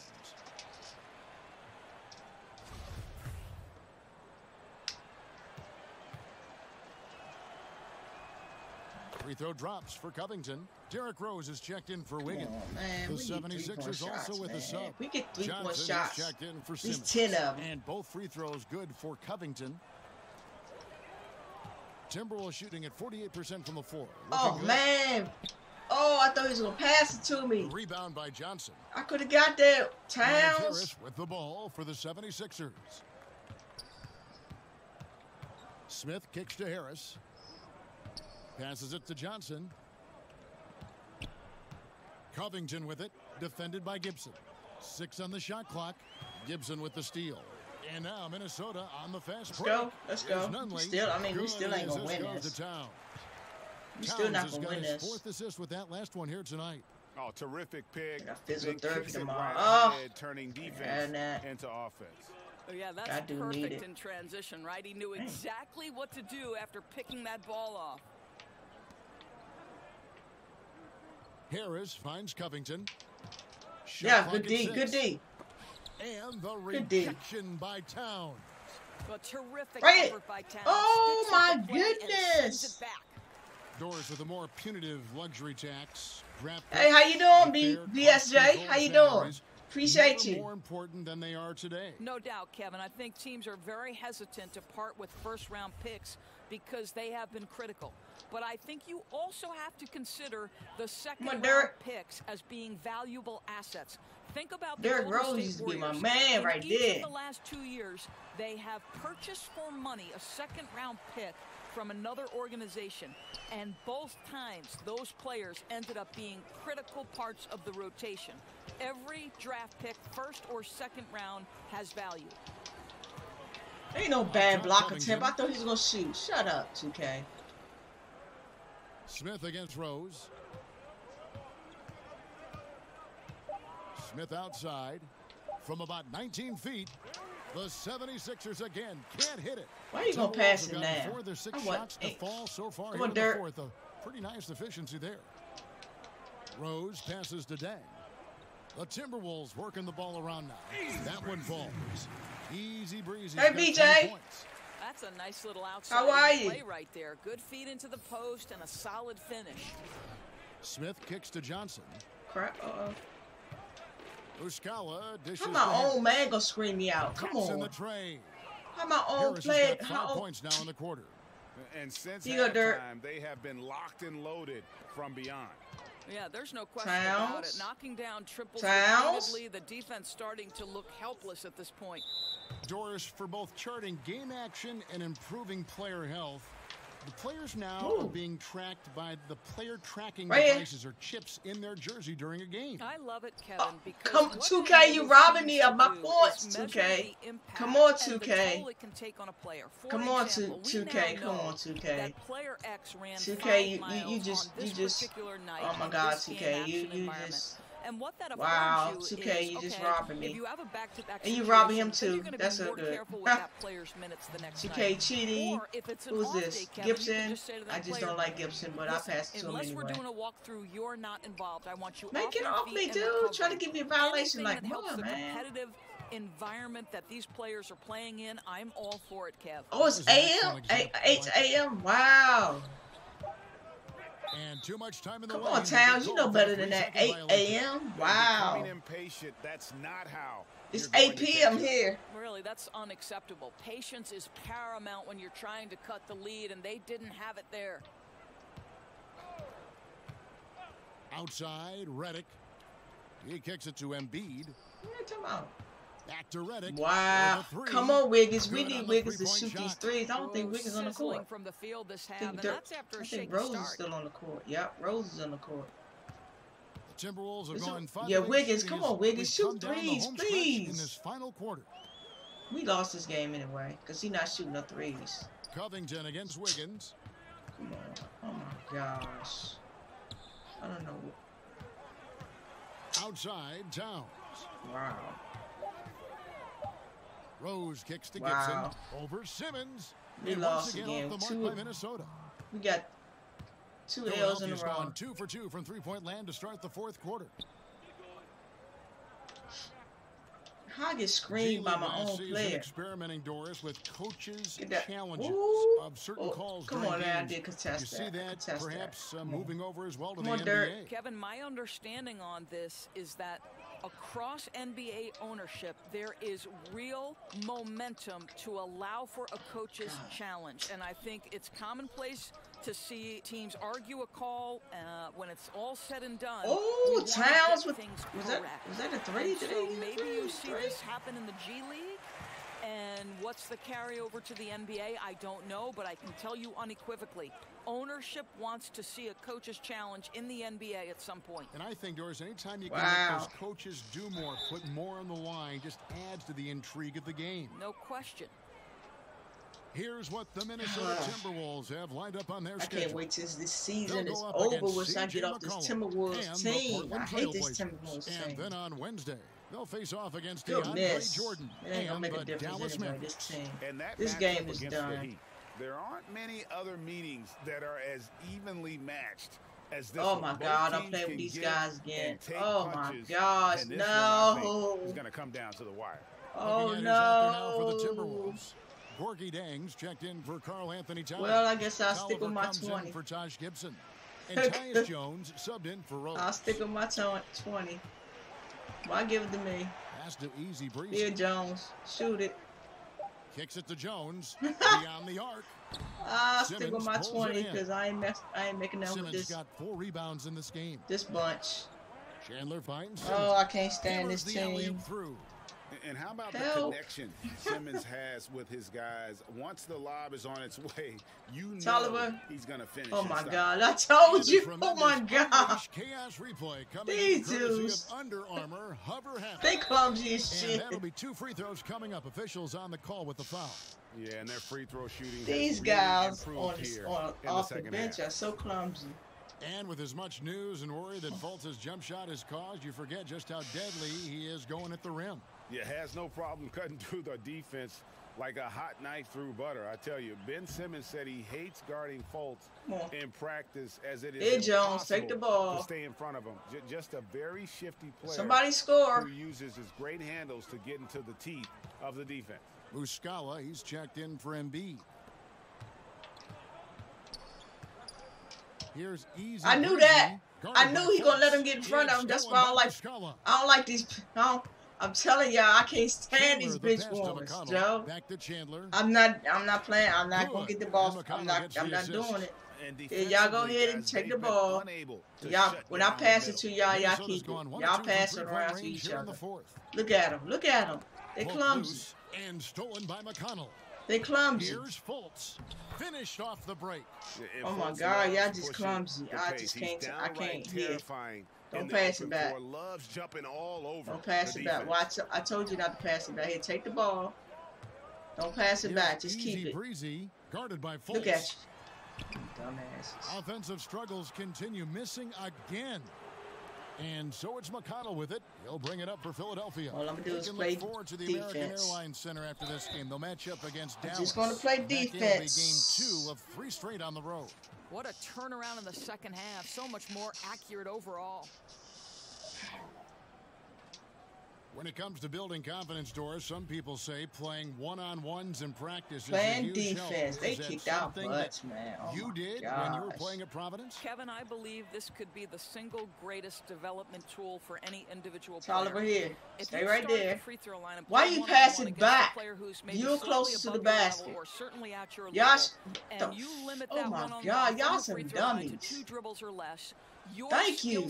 Free throw drops for Covington. Derrick Rose is checked in for Wiggins. Oh, man, the 76ers also with a sub. We get 3-point shots. Checked in for These Simmons. 10 of them. And both free throws good for Covington. Timberwolves shooting at 48% from the floor. Oh, man. Oh, I thought he was going to pass it to me. Rebound by Johnson. I could have got that. Towns. Harris with the ball for the 76ers. Smith kicks to Harris. Passes it to Johnson. Covington with it. Defended by Gibson. 6 on the shot clock. Gibson with the steal. And now Minnesota on the fast break. Let's go. We still ain't going to win this. We're still not going to win this. 4th assist with that last one here tonight. Oh, terrific pick. Physical therapy tomorrow. Right turning defense into offense. Oh, yeah, that's perfect in transition, right? He knew exactly what to do after picking that ball off. Harris finds Covington. Good D, good D. And the rejection by Towns. A terrific effort by Towns. Oh my goodness. Doors with a more punitive luxury tax. Hey, how you doing, BSJ? How you doing? Appreciate you. More important than they are today. No doubt, Kevin. I think teams are very hesitant to part with first-round picks because they have been critical. But I think you also have to consider the second-round picks as being valuable assets. Think about the Golden State Warriors. My man right there. In the last 2 years, they have purchased for money a second-round pick from another organization, and both times those players ended up being critical parts of the rotation. Every draft pick, first or second round, has value. Ain't no bad block attempt. I thought he was gonna shoot. Shut up, 2K. Smith against Rose. Smith outside from about 19 feet. The 76ers again can't hit it. Why are you gonna pass it now? 4 of their 6 shots to fall so far here in the fourth. A pretty nice efficiency there. Rose passes to Dang. The Timberwolves working the ball around now. That one falls. Easy breezy. Hey, BJ. That's a nice little outside play right there. Good feed into the post and a solid finish. Smith kicks to Johnson. Crap. Uskala dishes. How my own man gonna scream me out? Come on. In the tray. How my own player? How 5 points now in the quarter. And since that time, they have been locked and loaded from beyond. Yeah, there's no question about it. Knocking down triples repeatedly, the defense starting to look helpless at this point. Doris, for both charting game action and improving player health, the players now are being tracked by the player tracking devices or chips in their jersey during a game. I love it, Kevin, because come 2K, you robbing me of my points, 2K. Come on, 2K. Come on, 2K. Come on, 2K. 2K, you just. Oh my God, 2K, you just. And what that wow, 2K, you just robbing me. And you robbing him too. That's so good. 2K cheating. Who's this? Gibson? I just don't like Gibson, but I pass it to him anyway. Unless we're doing a walkthrough, you're not involved. I want you Make it off me, dude. Try to give me a violation like, come on, man. Competitive environment that these players are playing in, I'm all for it, Kev. Oh, it's AM? 8 AM? Wow. And too much time in the Come on, Towns, you know better than that. 8 AM? Wow. Becoming impatient, that's not how. It's 8 PM here. Really, that's unacceptable. Patience is paramount when you're trying to cut the lead, and they didn't have it there. Outside, Redick. He kicks it to Embiid. What are you talking about? Back to Redick. Wow. Come on, Wiggins. We need Wiggins to shoot these threes. I don't think Wiggins on the court. From the field this half, I think Rose is still on the court. Yep, Rose is on the court. The Timberwolves are going 5. Yeah, Wiggins. Come on, Wiggins. Shoot threes, please. In this final quarter. We lost this game anyway because he's not shooting no threes. Covington against Wiggins. Come on. Oh, my gosh. I don't know. Outside, Towns. Wow. Rose kicks to Gibson over Simmons. We lost again. By Minnesota. We got 2 L's in a row. 2 for 2 from three-point land to start the fourth quarter. How I get screened by my own player? Experimenting, Doris, with coaches' challenges of certain calls. Come on, I did contest you see that perhaps moving over as well to the NBA. Kevin, my understanding on this is that across NBA ownership, there is real momentum to allow for a coach's challenge. And I think it's commonplace to see teams argue a call when it's all said and done. Oh, Towns with was that a 3? So maybe you see this happen in the G League. And what's the carryover to the NBA? I don't know, but I can tell you unequivocally, ownership wants to see a coach's challenge in the NBA at some point. And I think, Doris, anytime you can let those coaches do more, put more on the line, just adds to the intrigue of the game. No question. Here's what the Minnesota Timberwolves have lined up on their schedule. I can't wait till this season is over once I get off this Timberwolves team. I hate this Timberwolves team. And then on Wednesday, they'll face off against DeAndre Jordan and the Dallas Mavericks. This game is done. There aren't many other meetings that are as evenly matched as this. Oh my God, I'm playing with these guys again. Oh my gosh, no. It's going to come down to the wire. Oh no. Now for the Timberwolves. Gorky Dangs checked in for Carl Anthony Towns. Well, I guess I'll stick with my 20. For Josh Gibson. And Tyus Jones subbed in for Rose. I'll stick with my 20. Why give it to me? Pass to Easy Breeze. Here, Jones. Shoot it. Kicks it to Jones. Beyond the arc. I'll stick with my 20 because I ain't making that with this. Got 4 rebounds in this game. This bunch. Chandler finds Oh, I can't stand this team. And how about the connection Simmons has with his guys? Once the lob is on its way, you know he's going to finish. Oh, my God. I told you. Oh, my God. Chaos replay These dudes. Under Armour, hover they clumsy as shit. And that'll be 2 free throws coming up. Officials on the call with the foul. Yeah, and their free throw shooting. These guys off the bench are so clumsy. And with as much news and worry that Fultz's jump shot has caused, you forget just how deadly he is going at the rim. Yeah, has no problem cutting through the defense like a hot knife through butter. I tell you, Ben Simmons said he hates guarding Fultz in practice as it is Jones, take the ball. To stay in front of him. Just a very shifty player. Somebody score. Who uses his great handles to get into the teeth of the defense. Muscala, he's checked in for Embiid. Here's Easy. I knew that. I knew he gonna let him get in front of him. That's why I don't like these. I'm telling y'all, I can't stand these bench warmers, Joe. Back to Chandler. I'm not playing. I'm not gonna get the ball. I'm not doing it. Yeah, y'all go ahead and take the ball. Y'all, when I pass it to y'all, y'all keep it. Y'all pass it around to each other. Look at them. Look at them. They clumsy. And stolen by McConnell. They clumsy. Here's Fultz. Finished off the break. Oh my God, y'all just clumsy. I just can't. I can't hear. Don't pass it back. Don't pass it back. Well, I told you not to pass it back. Here, take the ball. Don't pass it back. Just keep it. Breezy, guarded by Fultz. Look at you. Dumbasses. Offensive struggles continue, missing again. And so it's McConnell with it. He'll bring it up for Philadelphia. All I'm going to do is play forward to the defense. American Airlines Center after this game. They'll match up against Dallas. Just going to play defense. Game 2 of 3 straight on the road. What a turnaround in the second half. So much more accurate overall. When it comes to building confidence, Doris, some people say playing one-on-ones in practice playing is a huge defense. Help. They kicked out butts, man. Oh you did gosh. when you were playing at Providence? Kevin, I believe this could be the single greatest development tool for any individual player. Oliver here. Stay right there. The why you pass it back? You're closer to the basket. Y'all, oh my God, y'all some dummies. 2 dribbles or less. Thank you.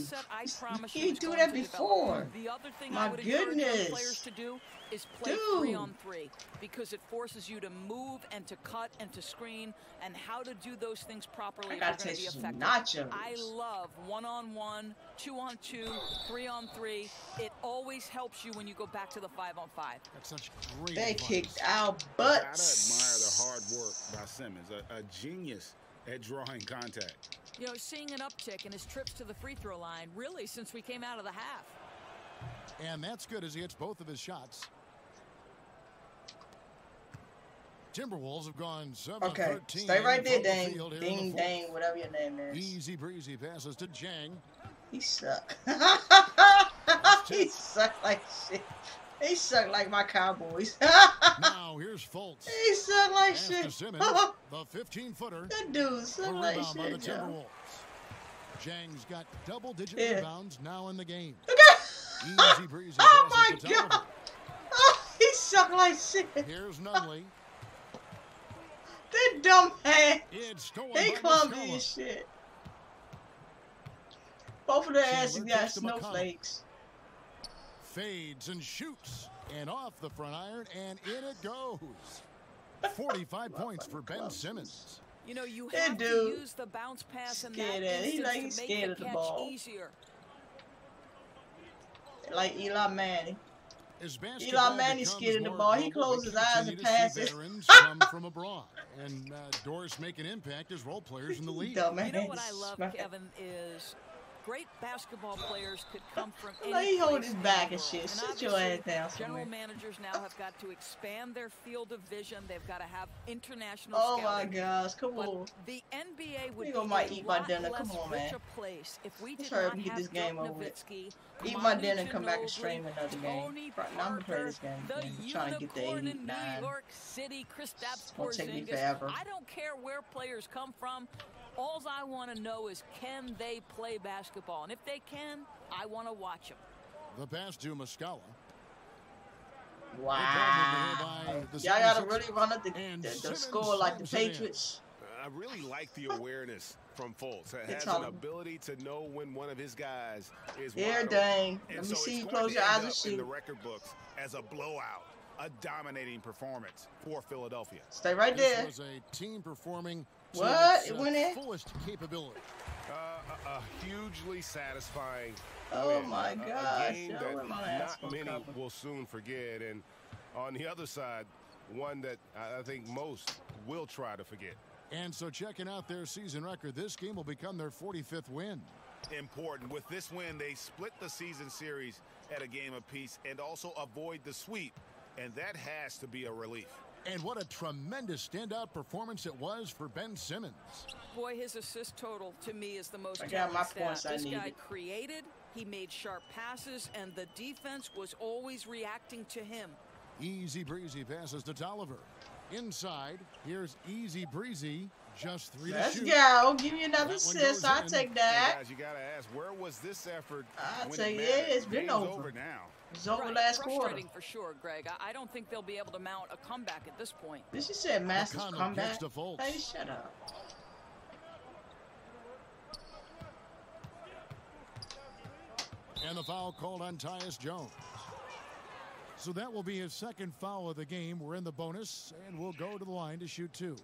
You didn't do that before. The other thing my I would goodness. Players to do is play 3-on-3 because it forces you to move and to cut and to screen and how to do those things properly. I gotta taste some nachos. I love 1-on-1, 2-on-2, 3-on-3. It always helps you when you go back to the 5-on-5. That's such great. They kicked our butts. I admire the hard work by Simmons, a genius at drawing contact. You know, seeing an uptick in his trips to the free throw line, really, since we came out of the half. And that's good as he hits both of his shots. Timberwolves have gone 7-13. Okay, stay right there, Dang. Ding, Dang, whatever your name is. Easy breezy passes to Jang. He suck. He suck like shit. He suck like my Cowboys. Now here's Fultz. He suck like shit. Simmons, the 15-footer. That dude suck like shit. By the Timberwolves. Jang's got double-digit rebounds now in the game. Easy breezy. Oh my God! Oh, he suck like shit. Here's Nunley. That dumb ass. They clumsy as shit. Both of their asses got snowflakes. Fades and shoots, and off the front iron, and in it goes. 45 points for Ben Simmons. You know, you have to use the bounce pass in that instance to make the catch easier. Like Eli Manning. Eli Manning scared of the ball. He closed his eyes and passes. Veterans come from abroad, and Doris make an impact as role players in the league. You know what I love, Kevin, is great basketball players could come from any He hold his back and shit. Sit your ass down somewhere. General managers now have got to expand their field of vision. They've got to have international scouting. My gosh, come on. The NBA would be a eat my dinner. Come on, man. Place if we did not get this game over with. Eat my dinner and come back and stream another game. Now I'm gonna play this game. I'm trying to get the 89. New York City, Kristaps Porzingis. Take me forever. I don't care where players come from. All I want to know is, can they play basketball? And if they can, I want to watch them. The pass to Muscala. Wow. Y'all gotta really run up the score like the Patriots. I really like the awareness from Fultz. Has an ability to know when one of his guys is wide dang. Let me see you close your eyes and shoot. In the record books as a blowout, a dominating performance for Philadelphia. Stay right there. This was a team performing what? It went in? Fullest capability. A hugely satisfying win. My gosh. A game that not many will soon forget. And on the other side, one that I think most will try to forget. And so checking out their season record, this game will become their 45th win. Important. With this win, they split the season series at a game apiece and also avoid the sweep. And that has to be a relief. And what a tremendous standout performance it was for Ben Simmons. Boy, his assist total to me is the most telling stat. This guy created, he made sharp passes, and the defense was always reacting to him. Easy breezy passes to Tolliver. Inside, here's Easy Breezy. Just 3 to shoot. Let's go. Give me another assist. I'll take that. Guys, you got to ask, where was this effort? I'll take it. It's been over now. It's over last quarter. Frustrating for sure, Greg. I don't think they'll be able to mount a comeback at this point. This you said massive comeback. Hey, shut up. And the foul called on Tyus Jones. So that will be his second foul of the game. We're in the bonus, and we'll go to the line to shoot 2.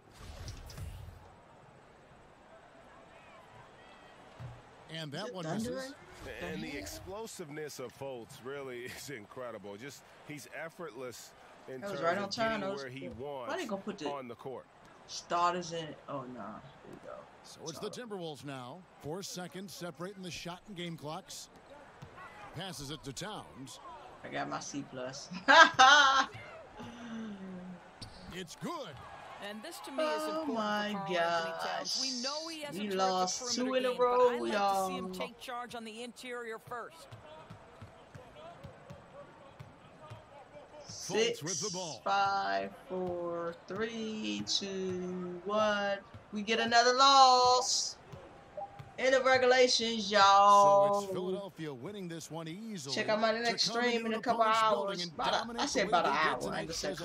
And that one misses. And the explosiveness of Fultz really is incredible. Just he's effortless in terms right of getting where he wants on the court. Starters in it. Oh, no. There you go. So it's the Timberwolves now. 4 seconds separating the shot and game clocks. Passes it to Towns. I got my C+. It's good. And this to me is important. Oh my gosh. We know he hasn't we lost 2 in a row, but I'd like to see him take charge on the interior first. 6, 5, 4, 3, 2, 1. We get another loss. In the regulations, y'all. So it's Philadelphia winning this one easily. Check out my next stream in a couple hours. I said about an hour. I just said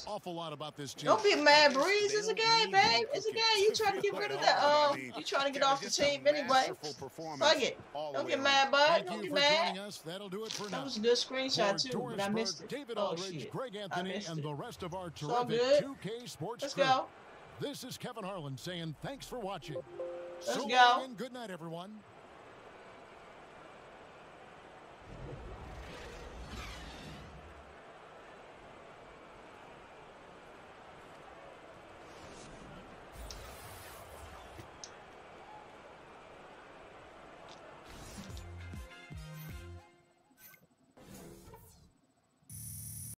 awful lot about this team. Don't be mad, Breeze. It's a game, babe. It's a game. You trying to get rid of that? You trying to get off the team anyway? Fuck it. Don't get mad, bud. Don't get mad. That'll do it for now. That was a good screenshot too, but I missed it. David Oh Aldridge, shit. Greg Anthony, and the rest of our It's all terrific good. 2K Sports Let's crew. go. This is Kevin Harlan saying thanks for watching. Let's So go. long and good night, everyone.